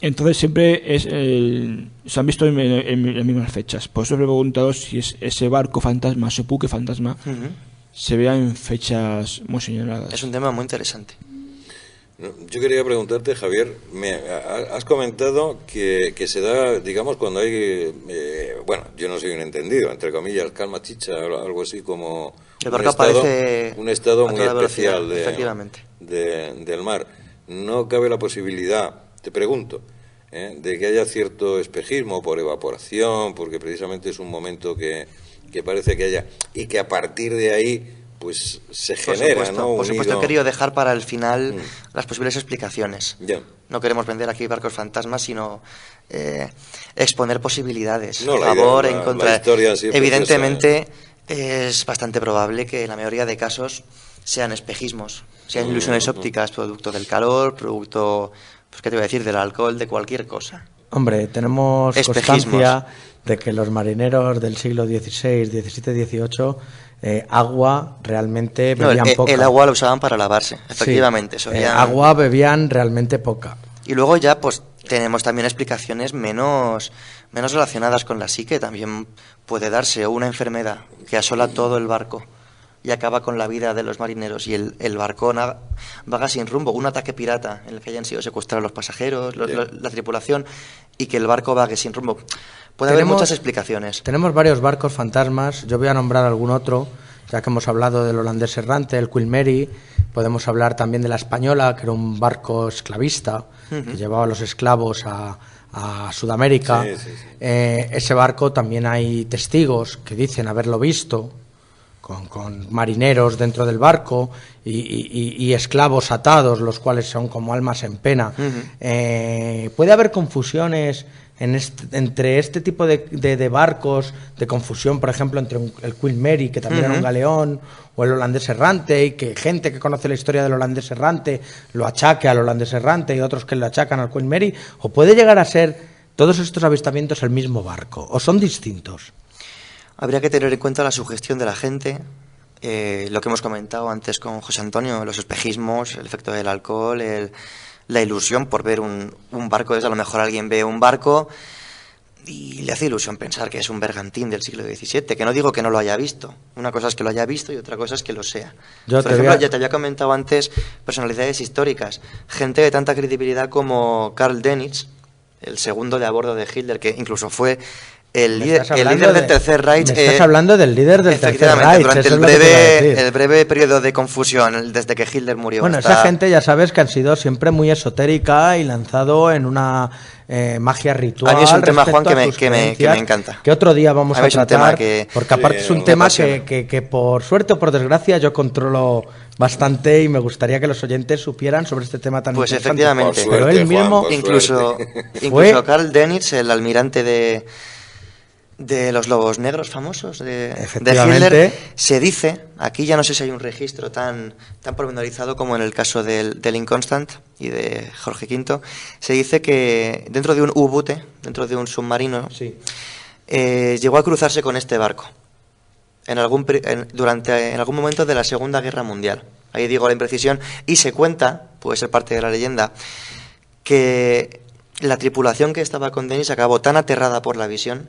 Entonces siempre se han visto en las mismas fechas. Por eso me he preguntado si ese barco fantasma, ese buque fantasma, se vea en fechas muy señaladas. Es un tema muy interesante. Yo quería preguntarte, Javier, has comentado que se da, digamos, cuando hay, bueno, yo no soy un entendido, entre comillas, calma chicha, algo así como un estado muy especial del mar. No cabe la posibilidad, te pregunto, de que haya cierto espejismo por evaporación, porque precisamente es un momento que parece que haya, y que a partir de ahí pues se genera, ¿no? Por supuesto, he querido dejar para el final las posibles explicaciones. No queremos vender aquí barcos fantasmas, sino exponer posibilidades, a favor, en contra. Evidentemente es bastante probable que en la mayoría de casos sean espejismos, sean ilusiones ópticas, producto del calor, producto, pues qué te voy a decir, del alcohol, de cualquier cosa. Hombre, tenemos constancia de que los marineros del siglo XVI, XVII, XVIII agua realmente bebían poca. El agua la usaban para lavarse, efectivamente. Sí, agua bebían realmente poca. Y luego ya pues tenemos también explicaciones menos relacionadas con la psique. También puede darse una enfermedad que asola todo el barco y acaba con la vida de los marineros y el barco vaga sin rumbo. Un ataque pirata en el que hayan sido secuestrados los pasajeros, la tripulación, y que el barco vague sin rumbo. Puede haber muchas explicaciones. Tenemos varios barcos fantasmas. Yo voy a nombrar algún otro, ya que hemos hablado del holandés errante, el Queen Mary. Podemos hablar también de la Española, que era un barco esclavista que llevaba a los esclavos a Sudamérica. Ese barco también hay testigos que dicen haberlo visto, con marineros dentro del barco y esclavos atados, los cuales son como almas en pena. Puede haber confusiones entre este tipo de barcos, de confusión, por ejemplo, entre el Queen Mary, que también era un galeón, o el holandés errante, y que gente que conoce la historia del holandés errante lo achaque al holandés errante y otros que lo achacan al Queen Mary, o puede llegar a ser todos estos avistamientos el mismo barco, o son distintos. Habría que tener en cuenta la sugestión de la gente, lo que hemos comentado antes con José Antonio, los espejismos, el efecto del alcohol, la ilusión por ver un barco. A lo mejor alguien ve un barco y le hace ilusión pensar que es un bergantín del siglo XVII, que no digo que no lo haya visto. Una cosa es que lo haya visto y otra cosa es que lo sea. Por ejemplo, ya te había comentado antes personalidades históricas, gente de tanta credibilidad como Karl Dönitz, el segundo de a bordo de Hitler, que incluso fue el líder del Tercer Reich. Estás hablando del líder del Tercer Reich. Durante el breve periodo de confusión, desde que Hitler murió. Bueno, esa gente ya sabes que han sido siempre muy esotérica y lanzado en una magia ritual. A mí es un tema, Juan, que me encanta. Que otro día vamos a tratar, porque aparte es un tema que por suerte o por desgracia yo controlo bastante y me gustaría que los oyentes supieran sobre este tema tan interesante. Pues efectivamente. Pero él mismo, incluso Karl Dönitz, el almirante de los lobos negros famosos de Hitler, se dice, aquí ya no sé si hay un registro tan pormenorizado como en el caso del Inconstant y de Jorge V, se dice que dentro de un U-boot, dentro de un submarino, llegó a cruzarse con este barco en algún momento de la Segunda Guerra Mundial. Ahí digo la imprecisión, y se cuenta, puede ser parte de la leyenda, que la tripulación que estaba con Denis acabó tan aterrada por la visión,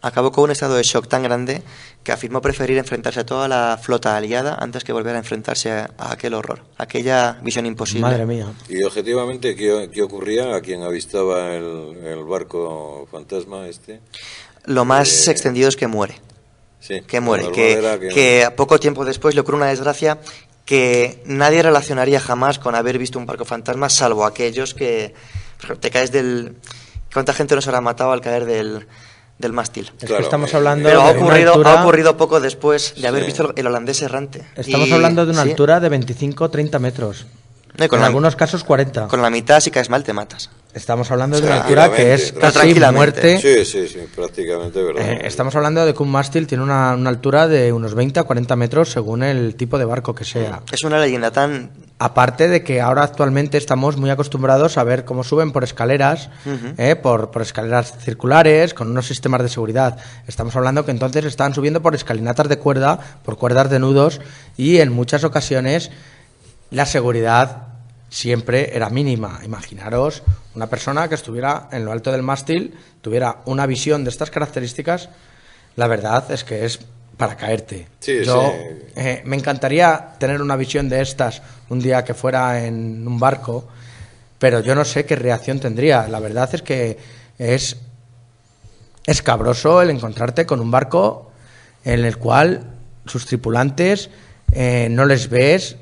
acabó con un estado de shock tan grande, que afirmó preferir enfrentarse a toda la flota aliada antes que volver a enfrentarse a aquel horror, a aquella visión imposible. Madre mía. Y objetivamente, ¿qué ocurría a quien avistaba el barco fantasma este? Lo más extendido es que muere. Sí, que muere, que a poco tiempo después le ocurre una desgracia que nadie relacionaría jamás con haber visto un barco fantasma, salvo aquellos que te caes del... ¿Cuánta gente nos habrá matado al caer del mástil? Es que estamos hablando pero de ha ocurrido poco después de haber visto el holandés errante. Estamos hablando de una altura de 25-30 metros. No, en algunos casos 40. Con la mitad, si caes mal, te matas. Estamos hablando de una altura que es casi muerte. Sí, prácticamente, ¿verdad? Estamos hablando de que un mástil tiene una altura de unos 20 a 40 metros según el tipo de barco que sea. Es una leyenda tan... Aparte de que ahora actualmente estamos muy acostumbrados a ver cómo suben por escaleras, por escaleras circulares, con unos sistemas de seguridad. Estamos hablando que entonces estaban subiendo por escalinatas de cuerda, por cuerdas de nudos, y en muchas ocasiones la seguridad siempre era mínima. Imaginaros una persona que estuviera en lo alto del mástil, tuviera una visión de estas características, la verdad es que es para caerte. Me encantaría tener una visión de estas un día que fuera en un barco, pero yo no sé qué reacción tendría. La verdad es que es escabroso el encontrarte con un barco en el cual sus tripulantes no les ves,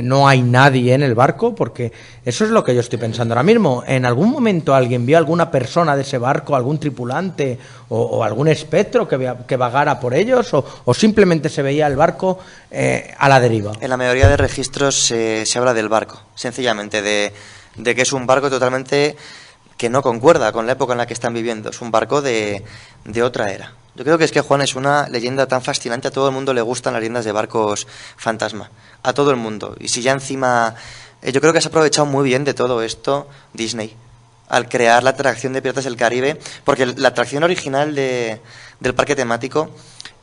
no hay nadie en el barco, porque eso es lo que yo estoy pensando ahora mismo. ¿En algún momento alguien vio alguna persona de ese barco, algún tripulante o algún espectro que vagara por ellos, o simplemente se veía el barco a la deriva? En la mayoría de registros se habla del barco, sencillamente, de que es un barco totalmente que no concuerda con la época en la que están viviendo. Es un barco de otra era. Yo creo que es que, Juan, es una leyenda tan fascinante. A todo el mundo le gustan las leyendas de barcos fantasma. A todo el mundo. Y si ya encima... yo creo que se ha aprovechado muy bien de todo esto Disney al crear la atracción de Piratas del Caribe, porque la atracción original del parque temático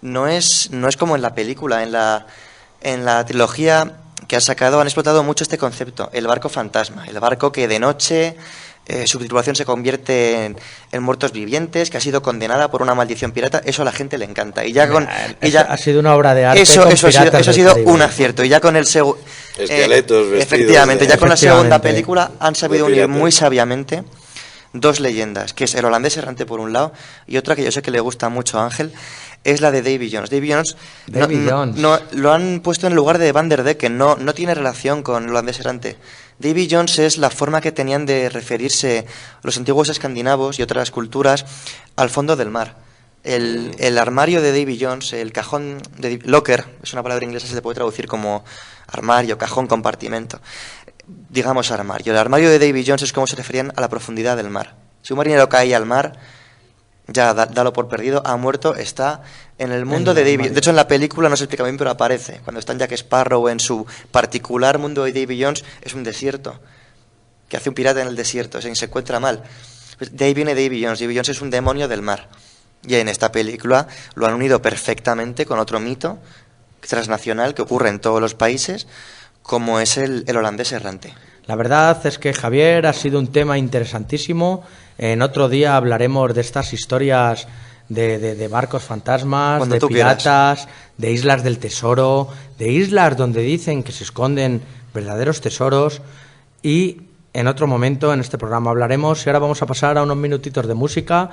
no es como en la película. En la trilogía que han sacado han explotado mucho este concepto, el barco fantasma, el barco que de noche... su tripulación se convierte en muertos vivientes, que ha sido condenada por una maldición pirata. Eso a la gente le encanta. Ha sido una obra de arte. Eso ha sido un acierto. Y ya con el esqueletos vestidos, efectivamente, ya con la segunda película han sabido unir muy sabiamente dos leyendas, que es el holandés errante por un lado, y otra que yo sé que le gusta mucho a Ángel, es la de Davy Jones. Davy Jones no, lo han puesto en lugar de Van der Decken, no tiene relación con el holandés errante. Davy Jones es la forma que tenían de referirse los antiguos escandinavos y otras culturas al fondo del mar. El armario de Davy Jones, el cajón de locker, es una palabra inglesa, se puede traducir como armario, cajón, compartimento. Digamos armario. El armario de Davy Jones es como se referían a la profundidad del mar. Si un marinero cae al mar, ya dalo por perdido, ha muerto, está en el mundo de Davy. De hecho, en la película no se explica bien, pero aparece. Cuando está en Jack Sparrow, en su particular mundo de Davy Jones, es un desierto. Que hace un pirata en el desierto, o sea, se encuentra mal. Pues de ahí viene Davy Jones. Davy Jones es un demonio del mar. Y en esta película lo han unido perfectamente con otro mito transnacional que ocurre en todos los países, como es el holandés errante. La verdad es que, Javier, ha sido un tema interesantísimo. En otro día hablaremos de estas historias de barcos fantasmas, cuando de piratas, quieras, de islas del tesoro, de islas donde dicen que se esconden verdaderos tesoros. Y en otro momento en este programa hablaremos. Y ahora vamos a pasar a unos minutitos de música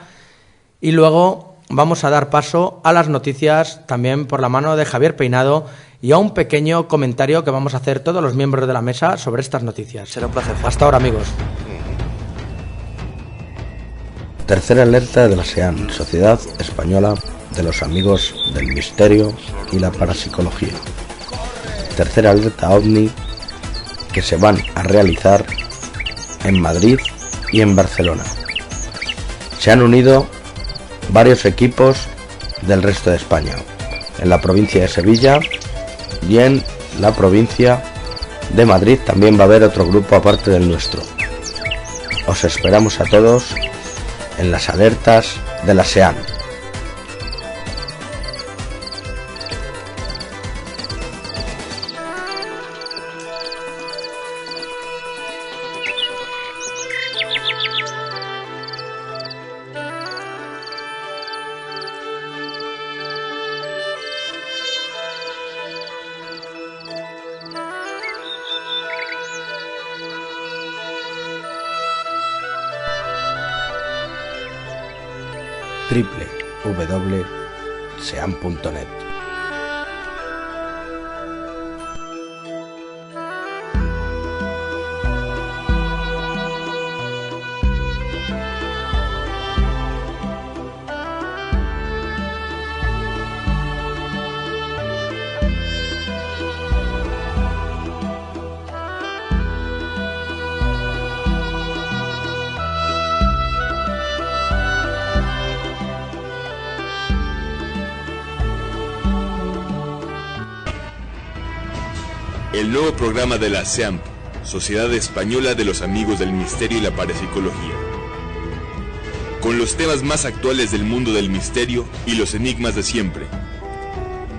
y luego vamos a dar paso a las noticias, también por la mano de Javier Peinado, y a un pequeño comentario que vamos a hacer todos los miembros de la mesa sobre estas noticias. Será un placer. Hasta ahora, amigos. Tercera alerta de la SEAN, Sociedad Española de los Amigos del Misterio y la Parapsicología. Tercera alerta OVNI que se van a realizar en Madrid y en Barcelona. Se han unido varios equipos del resto de España, en la provincia de Sevilla y en la provincia de Madrid también va a haber otro grupo aparte del nuestro. Os esperamos a todos en las alertas de la SEAN. sean.net. El nuevo programa de la SEAMP, Sociedad Española de los Amigos del Misterio y la Parapsicología. Con los temas más actuales del mundo del misterio y los enigmas de siempre.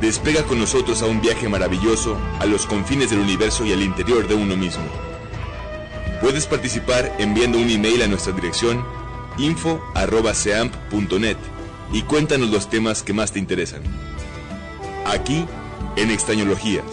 Despega con nosotros a un viaje maravilloso a los confines del universo y al interior de uno mismo. Puedes participar enviando un email a nuestra dirección info@seamp.net y cuéntanos los temas que más te interesan. Aquí, en Extrañologías.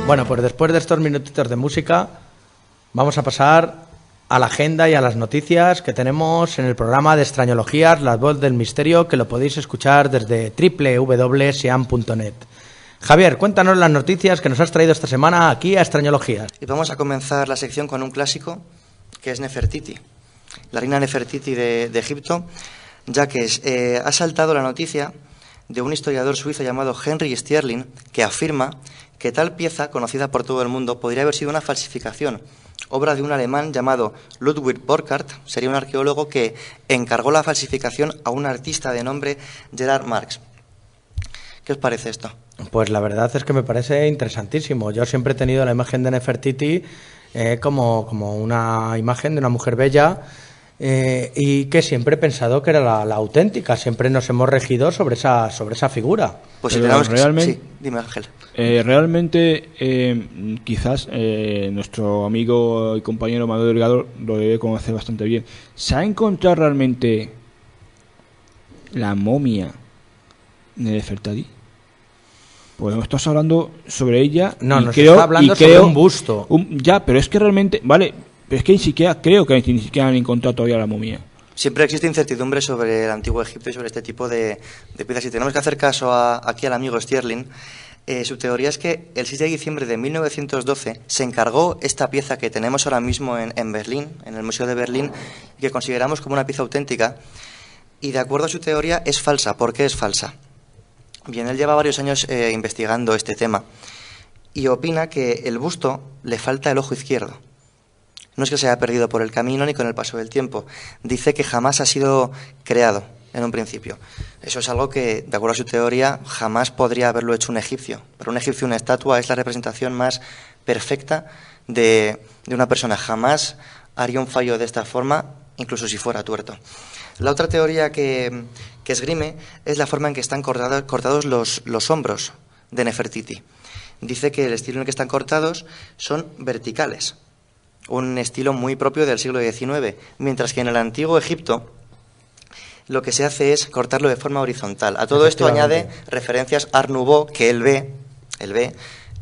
Bueno, pues después de estos minutitos de música, vamos a pasar a la agenda y a las noticias que tenemos en el programa de Extrañologías, La Voz del Misterio, que lo podéis escuchar desde www.sean.net. Javier, cuéntanos las noticias que nos has traído esta semana aquí a Extrañologías. Y vamos a comenzar la sección con un clásico, que es Nefertiti, la reina Nefertiti de Egipto, ya que ha saltado la noticia de un historiador suizo llamado Henry Stierling, que afirma que tal pieza, conocida por todo el mundo, podría haber sido una falsificación, obra de un alemán llamado Ludwig Borchardt. Sería un arqueólogo que encargó la falsificación a un artista de nombre Gerard Marx. ¿Qué os parece esto? Pues la verdad es que me parece interesantísimo. Yo siempre he tenido la imagen de Nefertiti como una imagen de una mujer bella, y que siempre he pensado que era la auténtica. Siempre nos hemos regido sobre esa figura. Pues si tenemos realmente, sí, dime, Ángel. Realmente, quizás nuestro amigo y compañero Manuel Delgado lo debe conocer bastante bien. ¿Se ha encontrado realmente la momia de Nefertiti? Pues estás hablando sobre ella. No, nos está hablando sobre un busto. Ya, pero es que realmente, vale, pero es que ni siquiera han encontrado todavía la momia. Siempre existe incertidumbre sobre el antiguo Egipto y sobre este tipo de piezas. Y tenemos que hacer caso aquí al amigo Stierling. Su teoría es que el 6 de diciembre de 1912 se encargó esta pieza que tenemos ahora mismo en Berlín, en el Museo de Berlín, y que consideramos como una pieza auténtica. Y de acuerdo a su teoría es falsa. ¿Por qué es falsa? Bien, él lleva varios años investigando este tema y opina que el busto le falta el ojo izquierdo. No es que se haya perdido por el camino ni con el paso del tiempo. Dice que jamás ha sido creado en un principio. Eso es algo que, de acuerdo a su teoría, jamás podría haberlo hecho un egipcio. Para un egipcio una estatua es la representación más perfecta de una persona. Jamás haría un fallo de esta forma, incluso si fuera tuerto. La otra teoría que esgrime es la forma en que están cortados los hombros de Nefertiti. Dice que el estilo en el que están cortados son verticales, un estilo muy propio del siglo XIX, mientras que en el antiguo Egipto lo que se hace es cortarlo de forma horizontal. A todo esto añade referencias Art Nouveau que él ve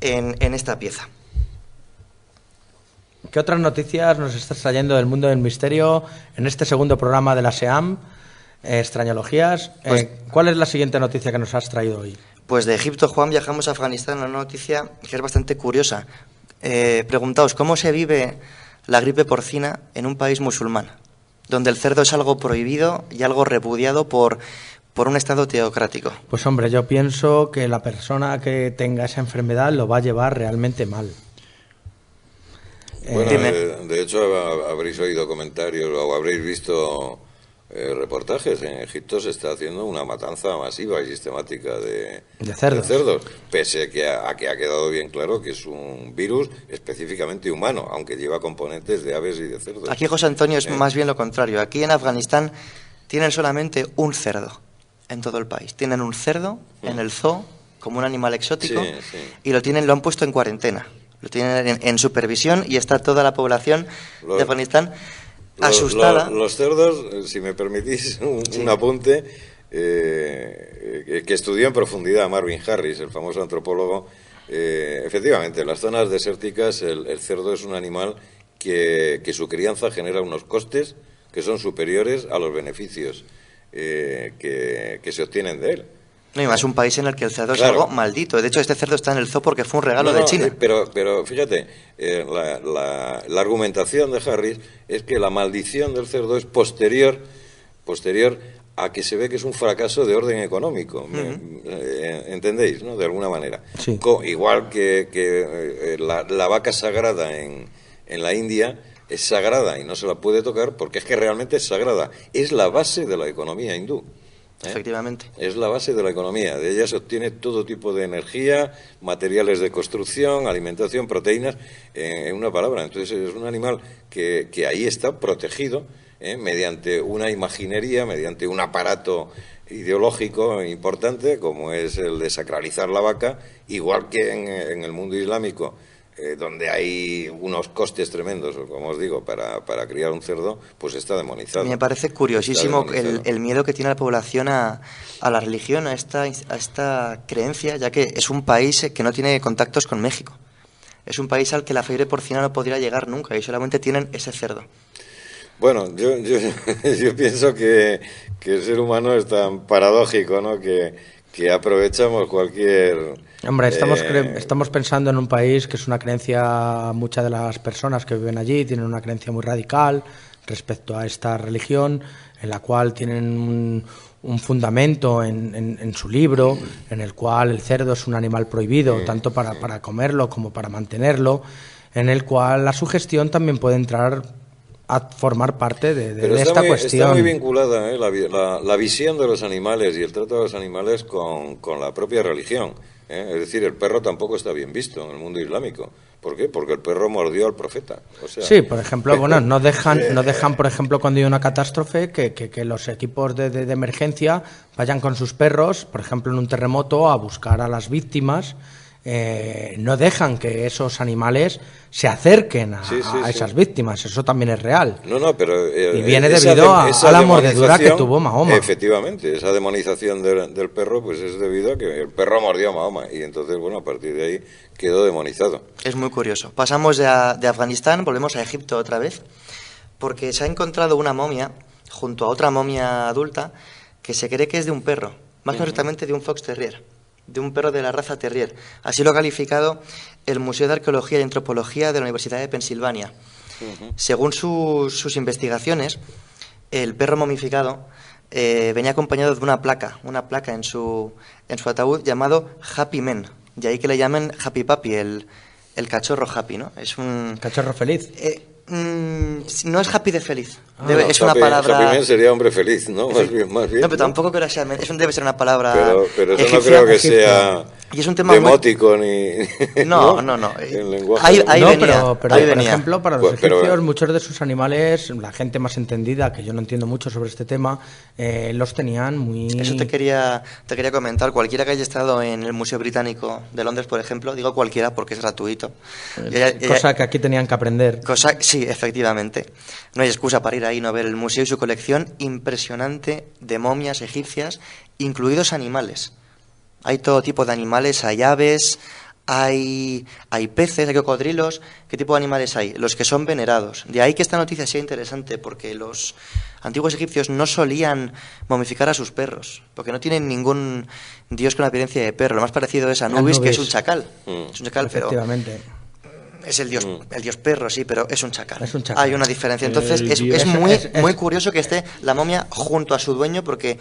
en esta pieza. ¿Qué otras noticias nos estás trayendo del mundo del misterio en este segundo programa de la SEAM, Extrañologías? ¿Cuál es la siguiente noticia que nos has traído hoy? Pues de Egipto, Juan, viajamos a Afganistán, una noticia que es bastante curiosa. Preguntaos, ¿cómo se vive la gripe porcina en un país musulmán, donde el cerdo es algo prohibido y algo repudiado por un Estado teocrático? Pues hombre, yo pienso que la persona que tenga esa enfermedad lo va a llevar realmente mal. Bueno, de hecho habréis oído comentarios o habréis visto reportajes. En Egipto se está haciendo una matanza masiva y sistemática de cerdos, pese a que ha quedado bien claro que es un virus específicamente humano, aunque lleva componentes de aves y de cerdos. Aquí, José Antonio, es más bien lo contrario. Aquí en Afganistán tienen solamente un cerdo en todo el país. Tienen un cerdo en el zoo como un animal exótico y lo han puesto en cuarentena. Lo tienen en supervisión y está toda la población de Afganistán asustada. Los cerdos, si me permitís un apunte, que estudió en profundidad Marvin Harris, el famoso antropólogo, efectivamente, en las zonas desérticas el cerdo es un animal que su crianza genera unos costes que son superiores a los beneficios que se obtienen de él. No, y más es un país en el que el cerdo es algo maldito. De hecho, este cerdo está en el zoo porque fue un regalo de China. Pero fíjate, la argumentación de Harris es que la maldición del cerdo es posterior a que se ve que es un fracaso de orden económico. ¿Entendéis, no? De alguna manera. Sí. Igual que la vaca sagrada en la India es sagrada y no se la puede tocar porque es que realmente es sagrada. Es la base de la economía hindú. Efectivamente. Es la base de la economía. De ella se obtiene todo tipo de energía, materiales de construcción, alimentación, proteínas, en una palabra. Entonces es un animal que ahí está protegido mediante una imaginería, mediante un aparato ideológico importante, como es el de sacralizar la vaca, igual que en el mundo islámico, donde hay unos costes tremendos, como os digo, para criar un cerdo, pues está demonizado. Me parece curiosísimo el miedo que tiene la población a la religión, a esta creencia, ya que es un país que no tiene contactos con México. Es un país al que la fiebre porcina no podría llegar nunca y solamente tienen ese cerdo. Bueno, yo pienso que el ser humano es tan paradójico, ¿no?, que aprovechamos cualquier... Hombre, estamos pensando en un país que es una creencia, muchas de las personas que viven allí tienen una creencia muy radical respecto a esta religión, en la cual tienen un fundamento en su libro, en el cual el cerdo es un animal prohibido, tanto para comerlo como para mantenerlo, en el cual la sugestión también puede entrar a formar parte de esta cuestión. Está muy vinculada la visión de los animales y el trato de los animales con la propia religión. Es decir, el perro tampoco está bien visto en el mundo islámico. ¿Por qué? Porque el perro mordió al profeta. O sea... Sí, por ejemplo, no dejan, por ejemplo, cuando hay una catástrofe, que los equipos de emergencia vayan con sus perros, por ejemplo, en un terremoto, a buscar a las víctimas. No dejan que esos animales se acerquen a esas víctimas. Eso también es real. Pero y viene debido a la mordedura que tuvo Mahoma. Efectivamente, esa demonización del perro pues es debido a que el perro mordió a Mahoma y entonces, bueno, a partir de ahí quedó demonizado. Es muy curioso. Pasamos de Afganistán, volvemos a Egipto otra vez, porque se ha encontrado una momia junto a otra momia adulta que se cree que es de un perro, más concretamente de un fox terrier, de un perro de la raza terrier. Así lo ha calificado el Museo de Arqueología y Antropología de la Universidad de Pensilvania. Según sus investigaciones, el perro momificado venía acompañado de una placa en su ataúd llamado Happy Man, de ahí que le llamen Happy Papi, el cachorro happy, ¿no? Es un cachorro feliz. No es happy de feliz. Es una palabra... Happy Man sería hombre feliz, ¿no? Más bien. No, pero tampoco creo que sea... Debe ser una palabra... Pero eso no creo que sea... Y es un tema demótico ni... No. El lenguaje... Ahí venía. Por ejemplo, para los egipcios, muchos de sus animales, la gente más entendida, que yo no entiendo mucho sobre este tema, los tenían muy... Eso te quería comentar. Cualquiera que haya estado en el Museo Británico de Londres, por ejemplo, digo cualquiera porque es gratuito. Cosa que aquí tenían que aprender. Sí, efectivamente. No hay excusa para ir ahí y no ver el museo y su colección impresionante de momias egipcias, incluidos animales. Hay todo tipo de animales, hay aves, hay peces, hay cocodrilos. ¿Qué tipo de animales hay? Los que son venerados. De ahí que esta noticia sea interesante, porque los antiguos egipcios no solían momificar a sus perros, porque no tienen ningún dios con apariencia de perro. Lo más parecido es Anubis, que es un chacal. Es un chacal, efectivamente. Es el dios perro, sí, pero es un chacal. Hay una diferencia. Entonces es muy curioso que esté la momia junto a su dueño, porque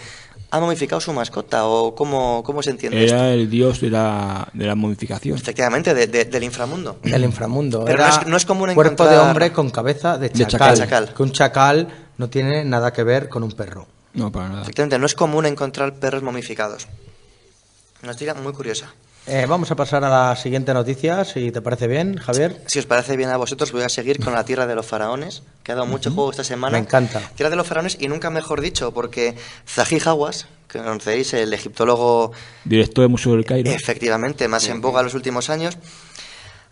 ha momificado su mascota, o ¿cómo se entiende esto? Era el dios de la momificación. Efectivamente, del inframundo. Del inframundo. Pero no es común cuerpo encontrar... de hombre con cabeza de chacal. chacal. Que un chacal no tiene nada que ver con un perro. No, para nada. Efectivamente, no es común encontrar perros momificados. Una historia muy curiosa. Vamos a pasar a la siguiente noticia, si te parece bien, Javier. Si os parece bien a vosotros, voy a seguir con la Tierra de los Faraones, que ha dado mucho juego esta semana. Me encanta. Tierra de los Faraones, y nunca mejor dicho, porque Zahi Hawass, que conocéis, el egiptólogo... Director del Museo del Cairo. Efectivamente, más en boga en los últimos años,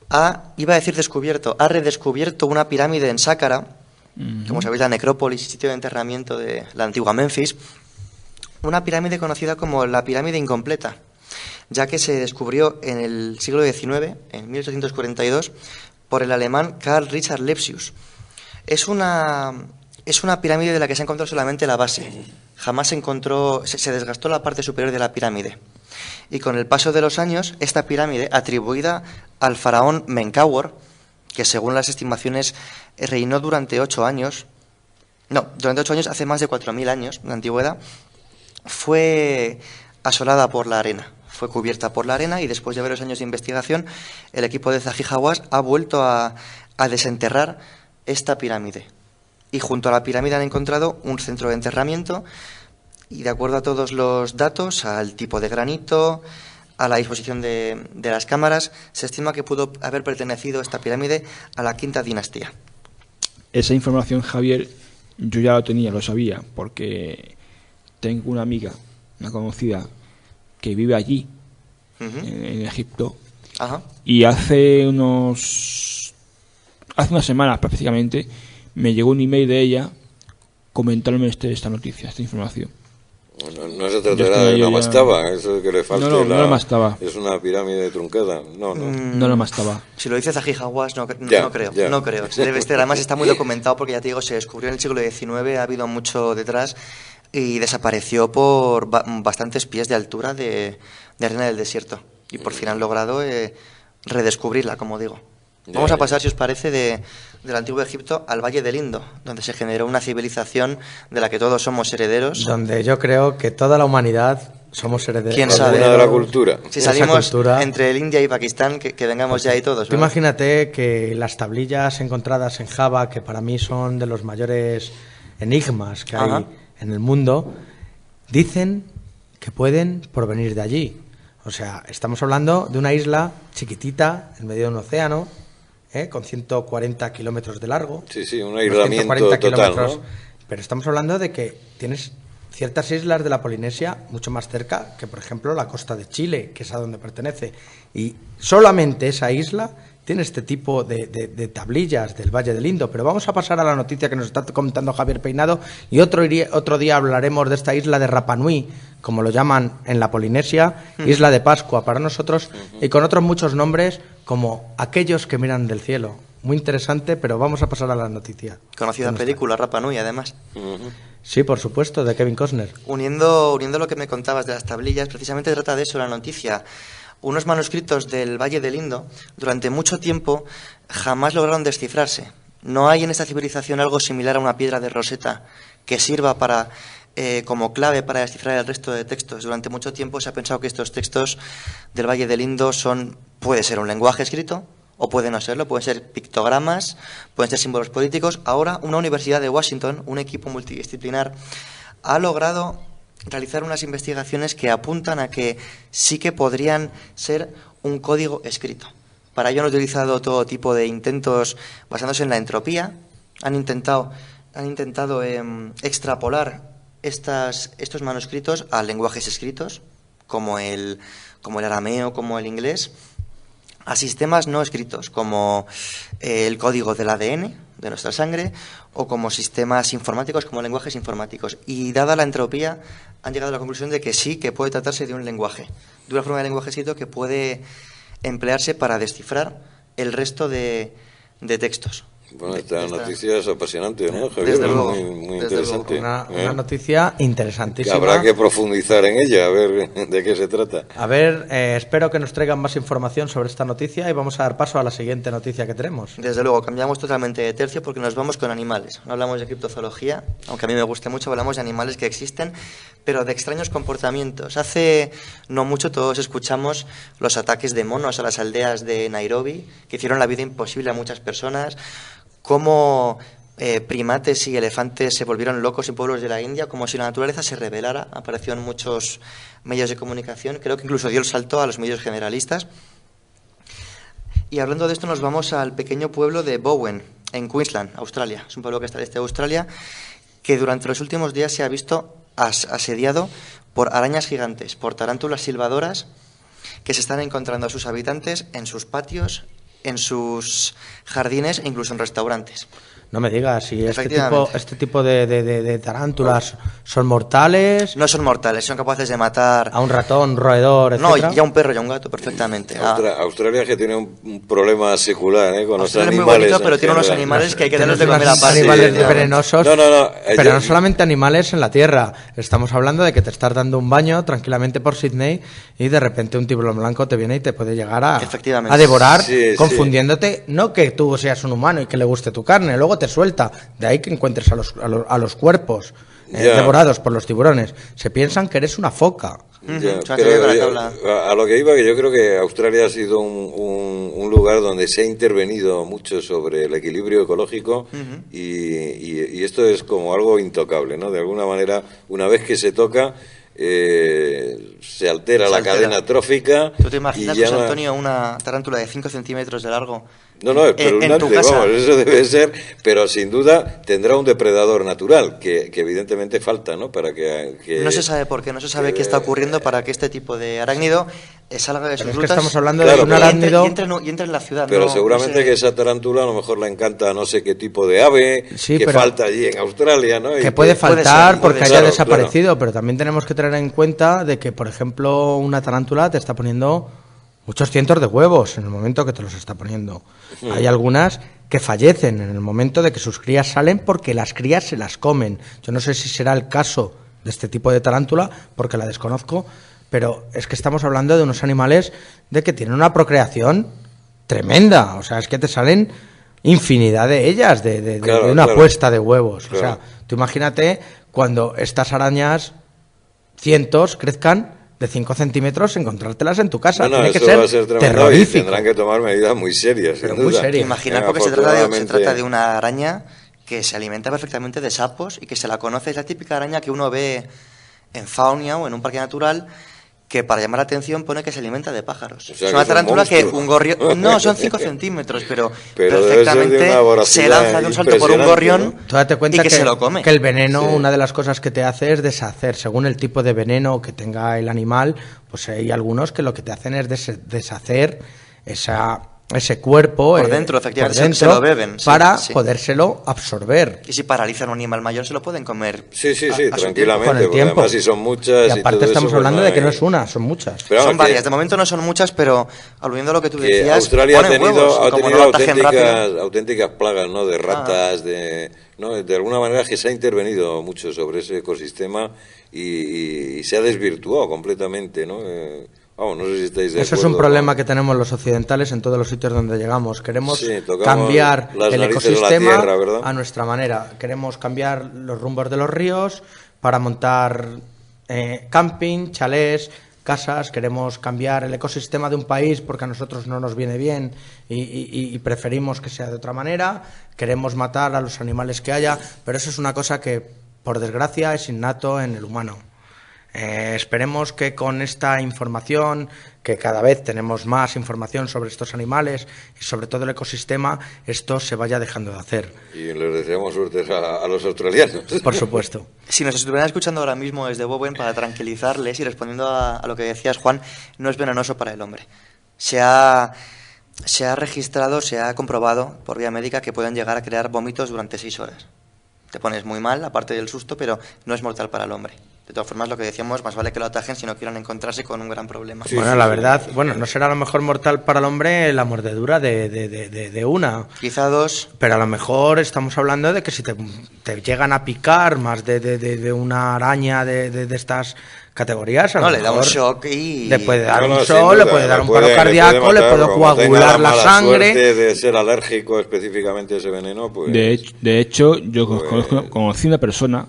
ha redescubierto una pirámide en Sáqara, como sabéis, la necrópolis, sitio de enterramiento de la antigua Memphis, una pirámide conocida como la pirámide incompleta, ya que se descubrió en el siglo XIX, en 1842, por el alemán Karl Richard Lepsius. Es una pirámide de la que se ha encontrado solamente la base. Jamás se desgastó la parte superior de la pirámide. Y con el paso de los años, esta pirámide, atribuida al faraón Menkaure, que según las estimaciones reinó durante 8 años, hace más de 4.000 años de antigüedad, fue asolada por la arena. Fue cubierta por la arena y después de varios años de investigación, el equipo de Zahi Hawass ha vuelto a desenterrar esta pirámide. Y junto a la pirámide han encontrado un centro de enterramiento y, de acuerdo a todos los datos, al tipo de granito, a la disposición de las cámaras, se estima que pudo haber pertenecido esta pirámide a la quinta dinastía. Esa información, Javier, yo ya lo sabía, porque tengo una amiga, una conocida, que vive allí, en Egipto. Ajá. Y hace unas semanas prácticamente me llegó un email de ella comentándome esta noticia, esta información. No se tratará de una mastaba, eso que le falta. No la mastaba. Es una pirámide truncada. No la mastaba. Si lo dice Zahi Hawass, no creo. Ya. No creo. Debe estar, además está muy documentado porque, ya te digo, se descubrió en el siglo XIX, ha habido mucho detrás y desapareció por bastantes pies de altura de arena del desierto. Y por fin han logrado redescubrirla, como digo. Vamos a pasar, si os parece, del antiguo Egipto al Valle del Indo, donde se generó una civilización de la que todos somos herederos. Donde yo creo que toda la humanidad somos herederos. ¿Quién sabe? De la cultura. Si salimos entre el India y Pakistán, que vengamos ya ahí todos. Tú imagínate que las tablillas encontradas en Java, que para mí son de los mayores enigmas que hay en el mundo, dicen que pueden provenir de allí. O sea, estamos hablando de una isla chiquitita en medio de un océano, con 140 kilómetros de largo. Sí, un aislamiento total, ¿no? Pero estamos hablando de que tienes ciertas islas de la Polinesia mucho más cerca que, por ejemplo, la costa de Chile, que es a donde pertenece. Y solamente esa isla tiene este tipo de tablillas del Valle del Indo. Pero vamos a pasar a la noticia que nos está comentando Javier Peinado, y otro día hablaremos de esta isla de Rapa Nui, como lo llaman en la Polinesia, isla de Pascua para nosotros, y con otros muchos nombres como aquellos que miran del cielo. Muy interesante, pero vamos a pasar a la noticia. Conocida película, Rapa Nui, además. Sí, por supuesto, de Kevin Costner. Uniendo lo que me contabas de las tablillas, precisamente trata de eso la noticia. Unos manuscritos del Valle del Indo, durante mucho tiempo, jamás lograron descifrarse. No hay en esta civilización algo similar a una piedra de Rosetta que sirva como clave para descifrar el resto de textos. Durante mucho tiempo se ha pensado que estos textos del Valle del Indo puede ser un lenguaje escrito, o puede no serlo, pueden ser pictogramas, pueden ser símbolos políticos. Ahora, una universidad de Washington, un equipo multidisciplinar, ha logrado realizar unas investigaciones que apuntan a que sí que podrían ser un código escrito. Para ello han utilizado todo tipo de intentos basándose en la entropía. Han intentado extrapolar estos manuscritos a lenguajes escritos, como el arameo, como el inglés, a sistemas no escritos, como el código del ADN de nuestra sangre, o como sistemas informáticos, como lenguajes informáticos. Y dada la entropía, han llegado a la conclusión de que sí, que puede tratarse de un lenguaje, de una forma de lenguaje escrito que puede emplearse para descifrar el resto de textos. Bueno, esta noticia es apasionante, ¿no, Javier? Desde luego, muy interesante. Una noticia interesantísima. Habrá que profundizar en ella, a ver de qué se trata. A ver, espero que nos traigan más información sobre esta noticia y vamos a dar paso a la siguiente noticia que tenemos. Desde luego, cambiamos totalmente de tercio porque nos vamos con animales. No hablamos de criptozoología, aunque a mí me guste mucho, hablamos de animales que existen, pero de extraños comportamientos. Hace no mucho todos escuchamos los ataques de monos a las aldeas de Nairobi, que hicieron la vida imposible a muchas personas, cómo primates y elefantes se volvieron locos en pueblos de la India, como si la naturaleza se rebelara. Apareció en muchos medios de comunicación, creo que incluso dio el salto a los medios generalistas. Y hablando de esto nos vamos al pequeño pueblo de Bowen, en Queensland, Australia. Es un pueblo que está al este de Australia, que durante los últimos días se ha visto asediado por arañas gigantes, por tarántulas silbadoras, que se están encontrando a sus habitantes en sus patios, en sus jardines e incluso en restaurantes. No me digas, si este tipo de tarántulas son mortales. No son mortales, son capaces de matar a un ratón, un roedor, etc. No, y a un perro y a un gato perfectamente. Australia que tiene un problema secular con los animales. Es muy bonito, pero tiene unos animales que hay que darles de comer aparte. Animales venenosos, pero no solamente animales en la tierra. Estamos hablando de que te estás dando un baño tranquilamente por Sydney y de repente un tiburón blanco te viene y te puede llegar a devorar, confundiéndote. No que tú seas un humano y que le guste tu carne, luego te suelta. De ahí que encuentres a los cuerpos devorados por los tiburones. Se piensan que eres una foca. A lo que iba, que yo creo que Australia ha sido un lugar donde se ha intervenido mucho sobre el equilibrio ecológico y esto es como algo intocable, ¿no? De alguna manera, una vez que se toca, se altera la cadena trófica. ¿Tú te imaginas, José Antonio, una tarántula de 5 centímetros de largo? No, espeluznante, vamos, eso debe ser, pero sin duda tendrá un depredador natural, que evidentemente falta, ¿no? Para que no se sabe por qué, no se sabe qué está ocurriendo para que este tipo de arácnido salga de sus rutas. Estamos hablando de un arácnido... Y entre en la ciudad. Pero seguramente que esa tarántula a lo mejor le encanta no sé qué tipo de ave, falta allí en Australia, ¿no? Que puede faltar porque haya desaparecido, pero también tenemos que tener en cuenta de que, por ejemplo, una tarántula te está poniendo muchos cientos de huevos en el momento que te los está poniendo. Hay algunas que fallecen en el momento de que sus crías salen porque las crías se las comen. Yo no sé si será el caso de este tipo de tarántula porque la desconozco, pero es que estamos hablando de unos animales de que tienen una procreación tremenda. O sea, es que te salen infinidad de ellas, de una puesta de huevos. Claro. O sea, tú imagínate cuando estas arañas, cientos, crezcan de 5 centímetros, encontrártelas en tu casa. Tiene que ser terrorífico. Tendrán que tomar medidas muy serias. Pero muy serias. Imaginar, porque se trata de una araña que se alimenta perfectamente de sapos y que se la conoce. Es la típica araña que uno ve en Faunia o en un parque natural, que para llamar la atención pone que se alimenta de pájaros. O sea, es una tarántula que un gorrión... No, son 5 centímetros, pero perfectamente se lanza de un salto por un gorrión, tú date cuenta que se lo come. Que el veneno, una de las cosas que te hace es deshacer. Según el tipo de veneno que tenga el animal, pues hay algunos que lo que te hacen es deshacer ese cuerpo por dentro, efectivamente, se lo beben para podérselo absorber. Y si paralizan a un animal mayor se lo pueden comer. Sí, tranquilamente, con el tiempo. Además si son muchas y aparte estamos hablando de que no es una, son muchas. Pero son varias, de momento no son muchas, pero aludiendo a lo que tú decías, Australia ha tenido auténticas plagas, ¿no? De ratas, de alguna manera que se ha intervenido mucho sobre ese ecosistema y se ha desvirtuado completamente, ¿no? No sé si estáis de acuerdo. Eso es un problema que tenemos los occidentales en todos los sitios donde llegamos. Queremos cambiar el ecosistema a nuestra manera. Queremos cambiar los rumbos de los ríos para montar camping, chalés, casas. Queremos cambiar el ecosistema de un país porque a nosotros no nos viene bien y preferimos que sea de otra manera. Queremos matar a los animales que haya, pero eso es una cosa que, por desgracia, es innato en el humano. Esperemos que con esta información, que cada vez tenemos más información sobre estos animales y sobre todo el ecosistema, esto se vaya dejando de hacer. Y les deseamos suerte a los australianos. Por supuesto. Si nos estuvieran escuchando ahora mismo desde Bowen, para tranquilizarles y respondiendo a lo que decías, Juan, no es venenoso para el hombre. Se ha registrado, se ha comprobado por vía médica que pueden llegar a crear vómitos durante 6 horas. Te pones muy mal, aparte del susto, pero no es mortal para el hombre. De todas formas, lo que decíamos, más vale que lo atajen si no quieran encontrarse con un gran problema. La verdad, no será a lo mejor mortal para el hombre la mordedura de una. Quizá 2. Pero a lo mejor estamos hablando de que si te llegan a picar más de una araña de estas categorías, a lo le da un shock y... Le puede dar un shock, le puede dar un paro cardíaco, le puede coagular la sangre. De ser alérgico específicamente a ese veneno, pues... De hecho, yo conocí una persona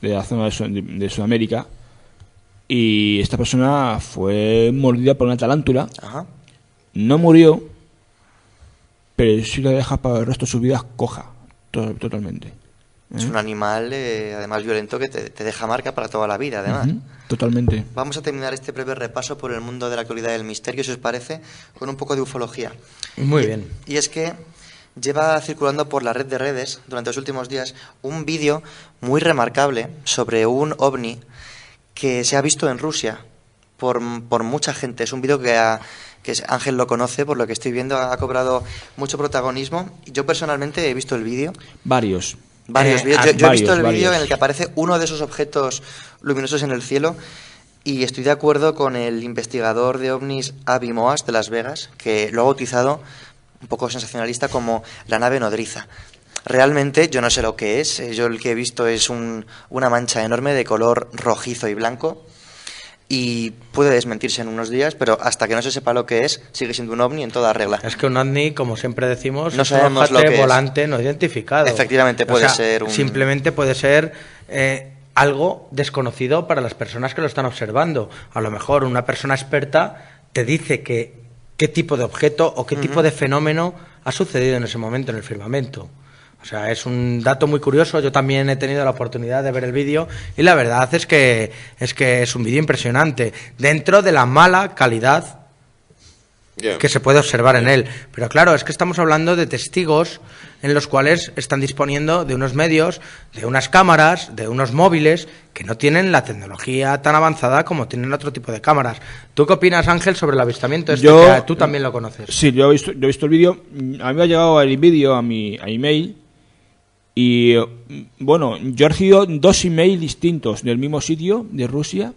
de la zona de Sudamérica y esta persona fue mordida por una tarántula. Ajá. No murió, pero sí la deja para el resto de su vida coja. Totalmente. Es un animal, además violento, que te deja marca para toda la vida, además. Totalmente. Vamos a terminar este breve repaso por el mundo de la actualidad del misterio, si os parece, con un poco de ufología. Muy bien. Y es que lleva circulando por la red de redes, durante los últimos días, un vídeo muy remarcable sobre un ovni que se ha visto en Rusia por mucha gente. Es un vídeo que Ángel lo conoce, por lo que estoy viendo, ha cobrado mucho protagonismo. Yo personalmente he visto el vídeo. Varios vídeos. Yo he visto el vídeo en el que aparece uno de esos objetos luminosos en el cielo y estoy de acuerdo con el investigador de ovnis Avi Moas de Las Vegas, que lo ha bautizado, un poco sensacionalista, como la nave nodriza. Realmente yo no sé lo que es. Yo el que he visto es una mancha enorme de color rojizo y blanco. Y puede desmentirse en unos días, pero hasta que no se sepa lo que es, sigue siendo un ovni en toda regla. Es que un ovni, como siempre decimos, no sabemos es un objeto volante no identificado. Efectivamente, puede ser simplemente puede ser algo desconocido para las personas que lo están observando. A lo mejor una persona experta te dice qué tipo de objeto o qué tipo de fenómeno ha sucedido en ese momento en el firmamento. O sea, es un dato muy curioso. Yo también he tenido la oportunidad de ver el vídeo y la verdad es que es un vídeo impresionante dentro de la mala calidad que se puede observar en él. Pero claro, es que estamos hablando de testigos en los cuales están disponiendo de unos medios, de unas cámaras, de unos móviles que no tienen la tecnología tan avanzada como tienen otro tipo de cámaras. ¿Tú qué opinas, Ángel, sobre el avistamiento que tú también lo conoces? Sí, yo he visto el vídeo. A mí me ha llegado el vídeo a mi email. Y bueno, yo he recibido 2 emails distintos del mismo sitio de Rusia,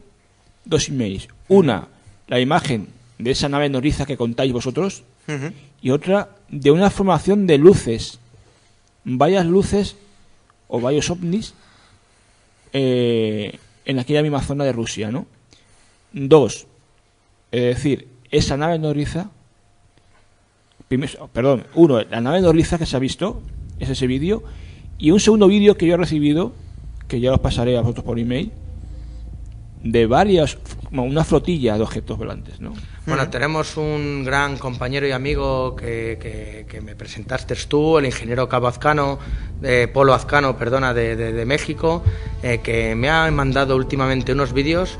2 emails. Una, la imagen de esa nave nodriza que contáis vosotros, y otra de una formación de luces, varias luces o varios ovnis en aquella misma zona de Rusia, ¿no? 2, es decir, esa nave nodriza, uno, la nave nodriza que se ha visto, es ese vídeo. Y un segundo vídeo que yo he recibido, que ya os pasaré a vosotros por email, de una flotilla de objetos volantes, ¿no? Bueno, tenemos un gran compañero y amigo que me presentaste tú, el ingeniero Polo Azcano, de México, que me ha mandado últimamente unos vídeos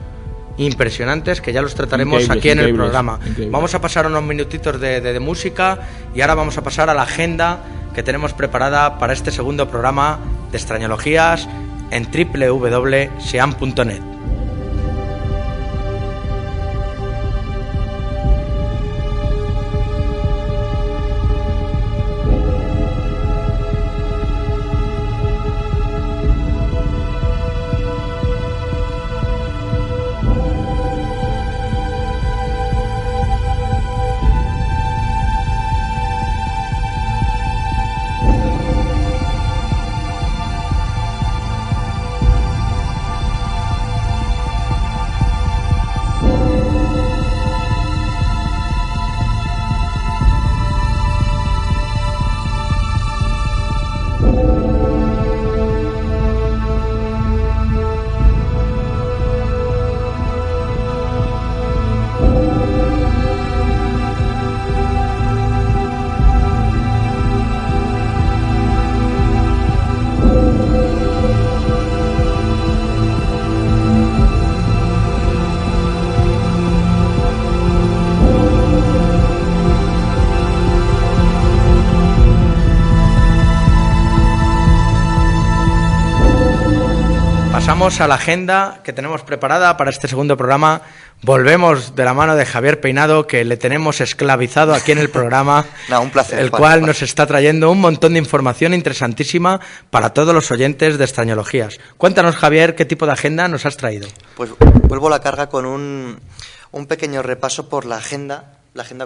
impresionantes que ya los trataremos aquí en el programa. Vamos a pasar unos minutitos de música y ahora vamos a pasar a la agenda que tenemos preparada para este segundo programa de extrañologías en www.sean.net. Pasamos a la agenda que tenemos preparada para este segundo programa. Volvemos de la mano de Javier Peinado, que le tenemos esclavizado aquí en el programa. Un placer. El cual nos está trayendo un montón de información interesantísima para todos los oyentes de extrañologías. Cuéntanos, Javier, ¿qué tipo de agenda nos has traído? Pues vuelvo a la carga con un pequeño repaso por la agenda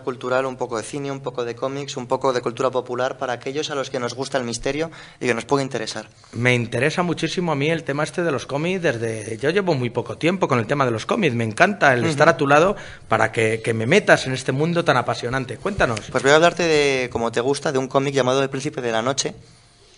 cultural, un poco de cine, un poco de cómics, un poco de cultura popular para aquellos a los que nos gusta el misterio y que nos puede interesar. Me interesa muchísimo a mí el tema de los cómics. Yo llevo muy poco tiempo con el tema de los cómics. Me encanta el estar a tu lado para que me metas en este mundo tan apasionante. Cuéntanos. Pues voy a hablarte de, como te gusta, de un cómic llamado El Príncipe de la Noche.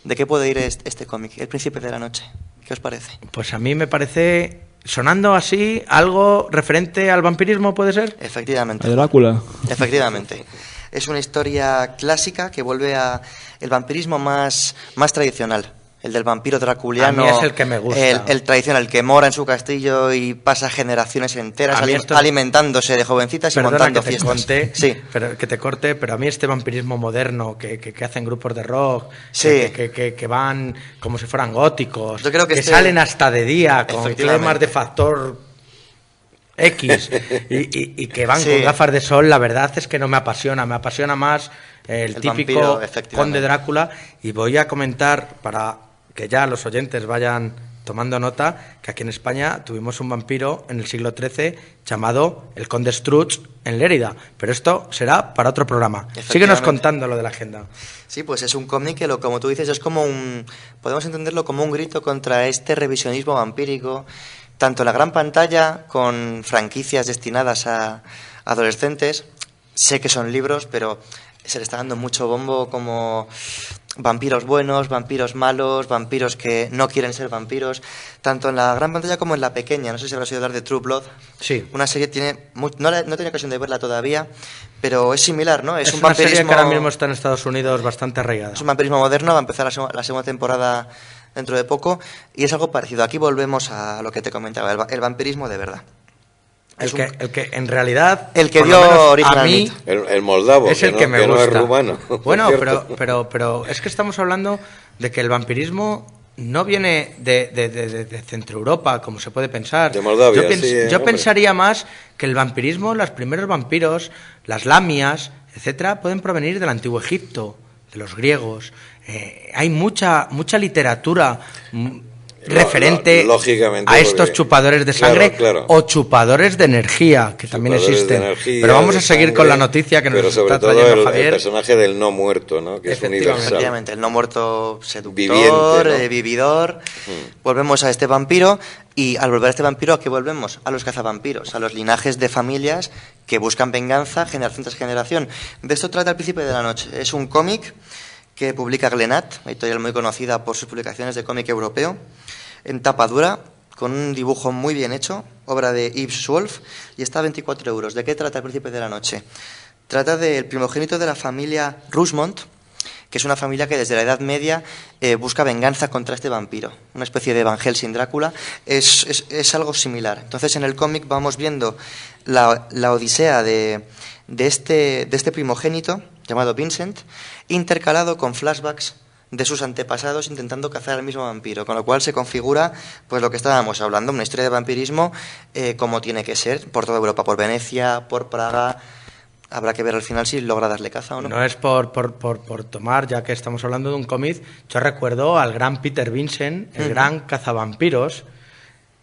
¿De qué puede ir este cómic? El Príncipe de la Noche. ¿Qué os parece? Pues a mí me parece... sonando así, algo referente al vampirismo, ¿puede ser? Efectivamente. A Drácula. Efectivamente. Es una historia clásica que vuelve a el vampirismo más tradicional. El del vampiro draculiano. A mí es el que me gusta. El tradicional, el que mora en su castillo y pasa generaciones enteras alimentándose de jovencitas y montando fiestas. Que te corte, pero a mí este vampirismo moderno que hacen grupos de rock, que van como si fueran góticos, yo creo que salen hasta de día con clemas de factor X y que van con gafas de sol, la verdad es que no me apasiona. Me apasiona más el típico vampiro, conde Drácula. Y voy a comentar, para que ya los oyentes vayan tomando nota, que aquí en España tuvimos un vampiro en el siglo XIII llamado el conde Scrooge en Lérida, pero esto será para otro programa. Síguenos contando lo de la agenda. Sí, pues es un cómic que, como tú dices, es como podemos entenderlo como un grito contra este revisionismo vampírico, tanto en la gran pantalla, con franquicias destinadas a adolescentes. Sé que son libros, pero se le está dando mucho bombo como vampiros buenos, vampiros malos, vampiros que no quieren ser vampiros, tanto en la gran pantalla como en la pequeña. No sé si habrás oído hablar de True Blood. Sí. Una serie no he tenido ocasión de verla todavía, pero es similar, ¿no? Es un una serie que ahora mismo está en Estados Unidos bastante arraigada. Es un vampirismo moderno, va a empezar la segunda temporada dentro de poco, y es algo parecido. Aquí volvemos a lo que te comentaba, el vampirismo de verdad. El que en realidad, el que dio origen a mí, el moldavo, es el que me gusta. No es rumano. Bueno, pero es que estamos hablando de que el vampirismo no viene de Centro Europa, como se puede pensar. De Moldavia, yo pensaría más que el vampirismo, los primeros vampiros, las lamias, etcétera, pueden provenir del antiguo Egipto, de los griegos. Hay mucha literatura referente lógicamente, a estos chupadores de sangre, o chupadores de energía, que también existen. Pero vamos a seguir con la noticia que nos está trayendo Javier. El personaje del no muerto, ¿no? Que es universal. Efectivamente, el no muerto seductor, viviente, ¿no? Vividor. Volvemos a este vampiro, y al volver a este vampiro, ¿a qué volvemos? A los cazavampiros, a los linajes de familias que buscan venganza generación tras generación. De esto trata El Príncipe de la Noche. Es un cómic que publica Glenat, una editorial muy conocida por sus publicaciones de cómic europeo, en tapa dura, con un dibujo muy bien hecho, obra de Yves Wolf, y está a 24 euros. ¿De qué trata El Príncipe de la Noche? Trata del primogénito de la familia Rosemont, que es una familia que desde la Edad Media busca venganza contra este vampiro, una especie de Van Helsing Drácula. Es algo similar. Entonces, en el cómic vamos viendo la odisea de este primogénito, llamado Vincent, intercalado con flashbacks de sus antepasados intentando cazar al mismo vampiro, con lo cual se configura pues lo que estábamos hablando, una historia de vampirismo como tiene que ser, por toda Europa, por Venecia, por Praga. Habrá que ver al final si logra darle caza o no. No es por tomar, ya que estamos hablando de un cómic, yo recuerdo al gran Peter Vincent, el gran cazavampiros,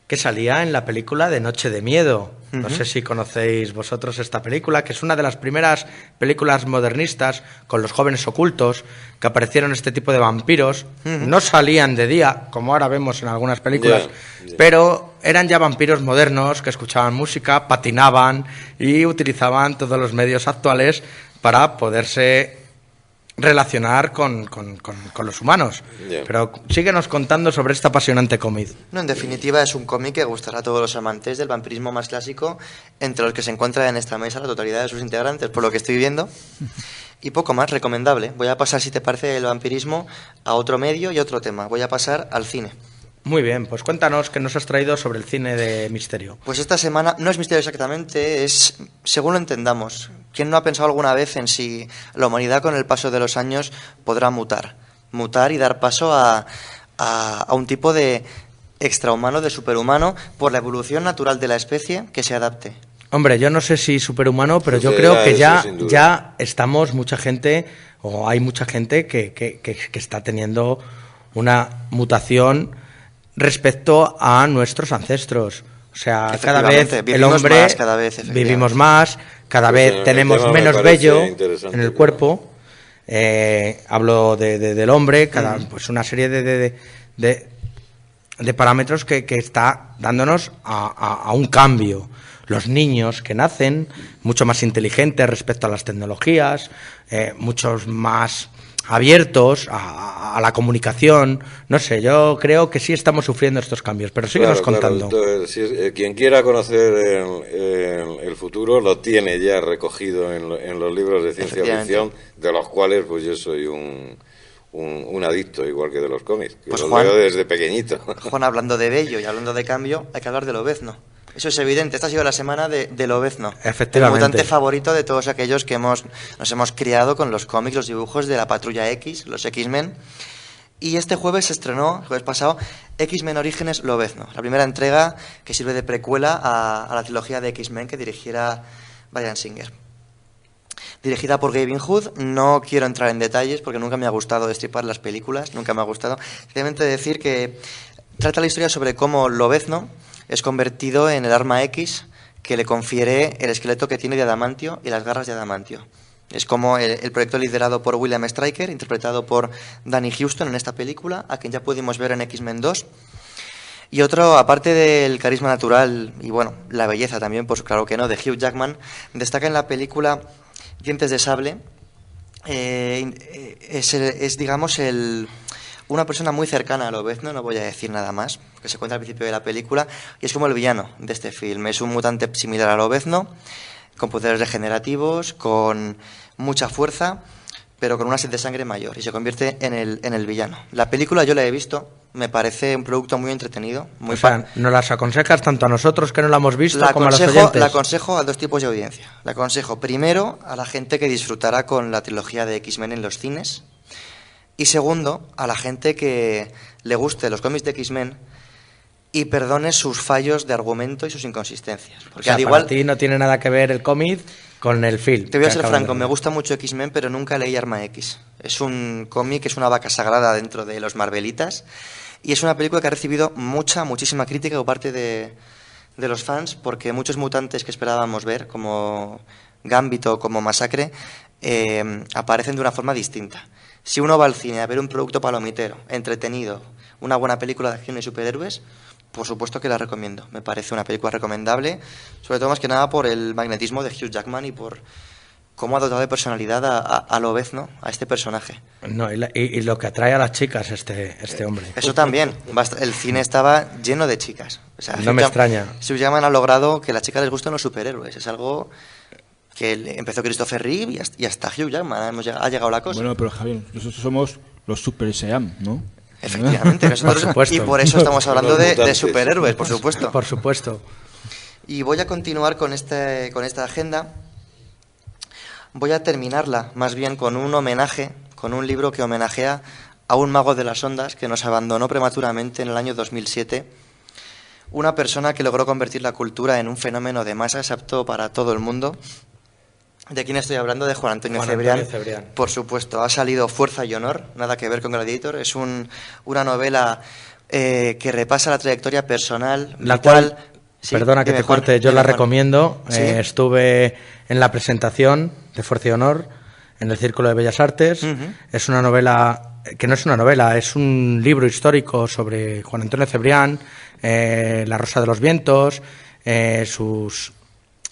que salía en la película de Noche de Miedo. No sé si conocéis vosotros esta película, que es una de las primeras películas modernistas con los jóvenes ocultos, que aparecieron este tipo de vampiros. No salían de día, como ahora vemos en algunas películas, pero eran ya vampiros modernos que escuchaban música, patinaban y utilizaban todos los medios actuales para poderse relacionar con los humanos. Pero síguenos contando sobre este apasionante cómic. No, en definitiva es un cómic que gustará a todos los amantes del vampirismo más clásico, entre los que se encuentra en esta mesa la totalidad de sus integrantes, por lo que estoy viendo. Y poco más, recomendable. Voy a pasar, si te parece, del vampirismo a otro medio y otro tema. Voy a pasar al cine. Muy bien, pues cuéntanos qué nos has traído sobre el cine de misterio. Pues esta semana no es misterio exactamente, es según lo entendamos. ¿Quién no ha pensado alguna vez en si la humanidad con el paso de los años podrá mutar y dar paso a un tipo de extrahumano, de superhumano, por la evolución natural de la especie que se adapte? Hombre, yo no sé si superhumano, pero yo creo que ya estamos mucha gente, o hay mucha gente que está teniendo una mutación respecto a nuestros ancestros. O sea, cada vez el hombre vivimos más, cada vez tenemos menos vello en el cuerpo. Hablo del hombre, pues una serie de parámetros que está dándonos a un cambio. Los niños que nacen mucho más inteligentes respecto a las tecnologías, muchos más abiertos a la comunicación. No sé, yo creo que sí estamos sufriendo estos cambios, pero síguenos contando. Entonces, quien quiera conocer el futuro lo tiene ya recogido en los libros de ciencia ficción, de los cuales pues yo soy un adicto, igual que de los cómics, que pues los Juan, leo desde pequeñito. Juan, hablando de bello y hablando de cambio, hay que hablar de Lobezno. Eso es evidente. Esta ha sido la semana de Lobezno. Efectivamente. El mutante favorito de todos aquellos que nos hemos criado con los cómics, los dibujos de la Patrulla X, los X-Men. Y este jueves se estrenó, el jueves pasado, X-Men Orígenes Lobezno, la primera entrega que sirve de precuela a la trilogía de X-Men que dirigiera Bryan Singer. Dirigida por Gavin Hood. No quiero entrar en detalles porque nunca me ha gustado destripar las películas, nunca me ha gustado. Simplemente decir que trata la historia sobre cómo Lobezno es convertido en el arma X que le confiere el esqueleto que tiene de adamantio y las garras de adamantio. Es como el proyecto liderado por William Stryker, interpretado por Danny Huston en esta película, a quien ya pudimos ver en X-Men 2. Y otro, aparte del carisma natural y bueno, la belleza también, pues claro que no, de Hugh Jackman, destaca en la película Dientes de Sable. Es digamos, una persona muy cercana a Lobezno, no voy a decir nada más, que se cuenta al principio de la película, y es como el villano de este film. Es un mutante similar a Lobezno, con poderes regenerativos, con mucha fuerza, pero con una sed de sangre mayor, y se convierte en el villano. La película yo la he visto, me parece un producto muy entretenido, muy fan. ¿Nos las aconsejas tanto a nosotros que no la hemos visto como a los oyentes? La aconsejo a dos tipos de audiencia. La aconsejo primero a la gente que disfrutará con la trilogía de X-Men en los cines, y segundo, a la gente que le guste los cómics de X-Men y perdone sus fallos de argumento y sus inconsistencias. Porque al igual, para ti no tiene nada que ver el cómic con el film. Te voy a ser franco, me gusta mucho X-Men, pero nunca leí Arma X. Es un cómic, es una vaca sagrada dentro de los Marvelitas, y es una película que ha recibido muchísima crítica por parte de los fans, porque muchos mutantes que esperábamos ver, como Gambito, como Masacre, aparecen de una forma distinta. Si uno va al cine a ver un producto palomitero, entretenido, una buena película de acción y superhéroes, por supuesto que la recomiendo. Me parece una película recomendable, sobre todo más que nada por el magnetismo de Hugh Jackman y por cómo ha dotado de personalidad a Lobezno, a este personaje. No, y lo que atrae a las chicas este hombre. Eso también. El cine estaba lleno de chicas. O sea, no me extraña. Hugh Jackman ha logrado que a las chicas les gusten los superhéroes. Es algo que empezó Christopher Reeve y hasta Hugh Jackman ha llegado la cosa. Bueno, pero Javier, nosotros somos los Super Saiyan, ¿no? Efectivamente, nosotros, y por eso estamos hablando de superhéroes, por supuesto. Por supuesto. Y voy a continuar con esta agenda. Voy a terminarla más bien con un homenaje, con un libro que homenajea a un mago de las ondas que nos abandonó prematuramente en el año 2007. Una persona que logró convertir la cultura en un fenómeno de masas apto para todo el mundo. ¿De quién estoy hablando? De Juan Antonio Cebrián. Por supuesto, ha salido Fuerza y Honor, nada que ver con Gladiator. Es una novela que repasa la trayectoria personal, la cual, sí, perdona que te corte, yo la recomiendo. ¿Sí? Estuve en la presentación de Fuerza y Honor en el Círculo de Bellas Artes. Es una novela, que no es una novela, es un libro histórico sobre Juan Antonio Cebrián, La Rosa de los Vientos,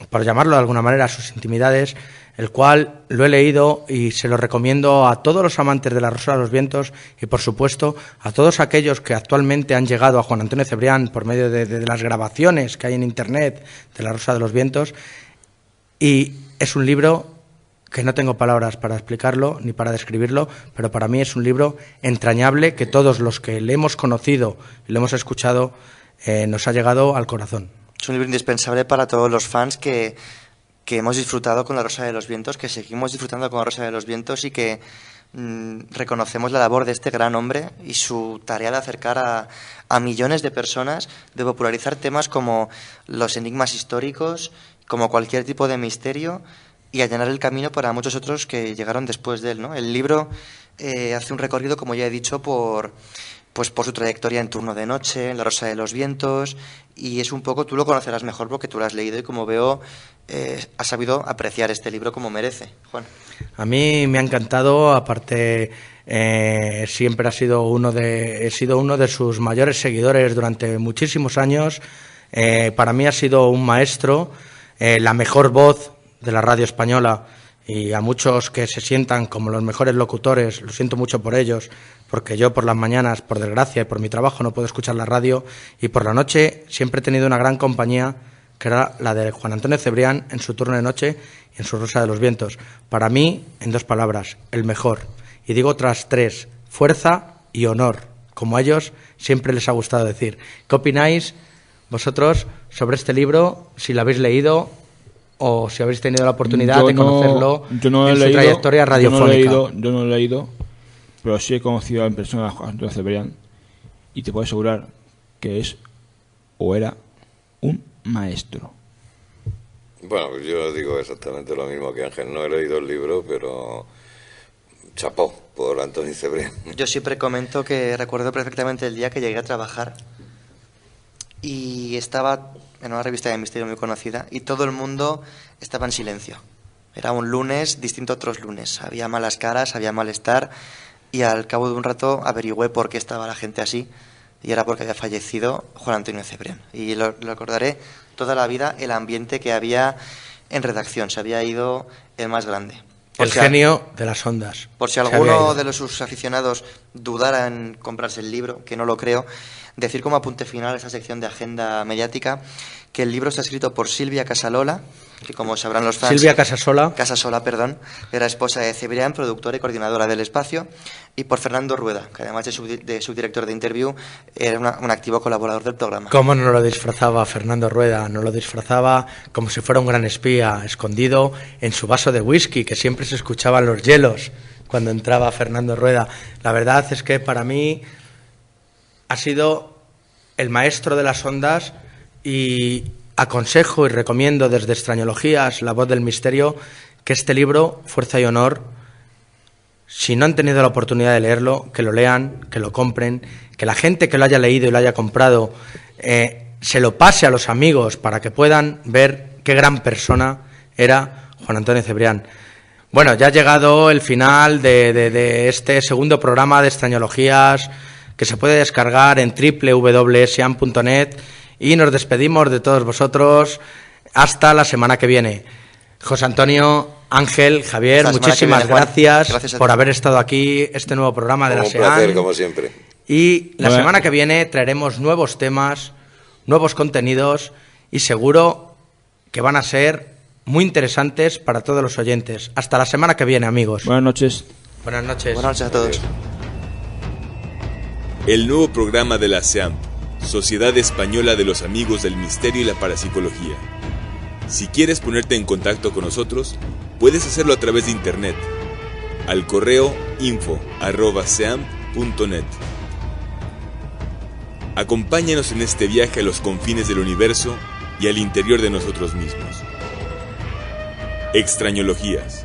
por llamarlo de alguna manera, sus intimidades, el cual lo he leído y se lo recomiendo a todos los amantes de La Rosa de los Vientos y, por supuesto, a todos aquellos que actualmente han llegado a Juan Antonio Cebrián por medio de las grabaciones que hay en Internet de La Rosa de los Vientos. Y es un libro que no tengo palabras para explicarlo ni para describirlo, pero para mí es un libro entrañable que todos los que le hemos conocido y le hemos escuchado nos ha llegado al corazón. Es un libro indispensable para todos los fans que hemos disfrutado con La Rosa de los Vientos, que seguimos disfrutando con La Rosa de los Vientos y que reconocemos la labor de este gran hombre y su tarea de acercar a millones de personas, de popularizar temas como los enigmas históricos, como cualquier tipo de misterio, y allanar el camino para muchos otros que llegaron después de él, ¿no? El libro hace un recorrido, como ya he dicho, por su trayectoria en Turno de Noche, en La Rosa de los Vientos, y es un poco, tú lo conocerás mejor porque tú lo has leído y como veo has sabido apreciar este libro como merece. Juan. A mí me ha encantado, aparte siempre he sido uno de sus mayores seguidores durante muchísimos años. Para mí ha sido un maestro, la mejor voz de la radio española y a muchos que se sientan como los mejores locutores, lo siento mucho por ellos, porque yo por las mañanas, por desgracia y por mi trabajo, no puedo escuchar la radio, y por la noche siempre he tenido una gran compañía, que era la de Juan Antonio Cebrián en su turno de noche y en su Rosa de los Vientos. Para mí, en 2 palabras, el mejor. Y digo otras 3, fuerza y honor, como a ellos siempre les ha gustado decir. ¿Qué opináis vosotros sobre este libro, si lo habéis leído o si habéis tenido la oportunidad de conocerlo en su trayectoria radiofónica? Yo no lo he leído, pero sí he conocido en persona a Juan Antonio Cebrián y te puedo asegurar que es o era un maestro. Bueno, yo digo exactamente lo mismo que Ángel. No he leído el libro, pero chapó por Antonio Cebrián. Yo siempre comento que recuerdo perfectamente el día que llegué a trabajar y estaba en una revista de misterio muy conocida y todo el mundo estaba en silencio. Era un lunes distinto a otros lunes. Había malas caras, había malestar y al cabo de un rato averigüé por qué estaba la gente así y era porque había fallecido Juan Antonio Cebrián. Y lo recordaré toda la vida, el ambiente que había en redacción. Se había ido el más grande. El genio de las ondas. Por si alguno de sus aficionados dudara en comprarse el libro, que no lo creo, decir como apunte final a esta sección de agenda mediática que el libro está escrito por Silvia Casasola, que como sabrán los fans... Silvia Casasola, era esposa de Cebrián, productora y coordinadora del espacio, y por Fernando Rueda, que además de subdirector de Interview, era un activo colaborador del programa. ¿Cómo no lo disfrazaba Fernando Rueda? No lo disfrazaba como si fuera un gran espía, escondido en su vaso de whisky, que siempre se escuchaban los hielos cuando entraba Fernando Rueda. La verdad es que para mí ha sido el maestro de las ondas y aconsejo y recomiendo desde Extrañologías, La Voz del Misterio, que este libro, Fuerza y Honor, si no han tenido la oportunidad de leerlo, que lo lean, que lo compren, que la gente que lo haya leído y lo haya comprado se lo pase a los amigos para que puedan ver qué gran persona era Juan Antonio Cebrián. Bueno, ya ha llegado el final de este segundo programa de Extrañologías, que se puede descargar en www.sean.net, y nos despedimos de todos vosotros hasta la semana que viene. José Antonio, Ángel, Javier, muchísimas gracias por haber estado aquí, este nuevo programa de la SEAN. Un placer, como siempre. Y la semana que viene traeremos nuevos temas, nuevos contenidos, y seguro que van a ser muy interesantes para todos los oyentes. Hasta la semana que viene, amigos. Buenas noches. Buenas noches. Buenas noches a todos. El nuevo programa de la SEAMP, Sociedad Española de los Amigos del Misterio y la Parapsicología. Si quieres ponerte en contacto con nosotros, puedes hacerlo a través de internet, al correo info@seamp.net. Acompáñanos en este viaje a los confines del universo y al interior de nosotros mismos. Extrañologías.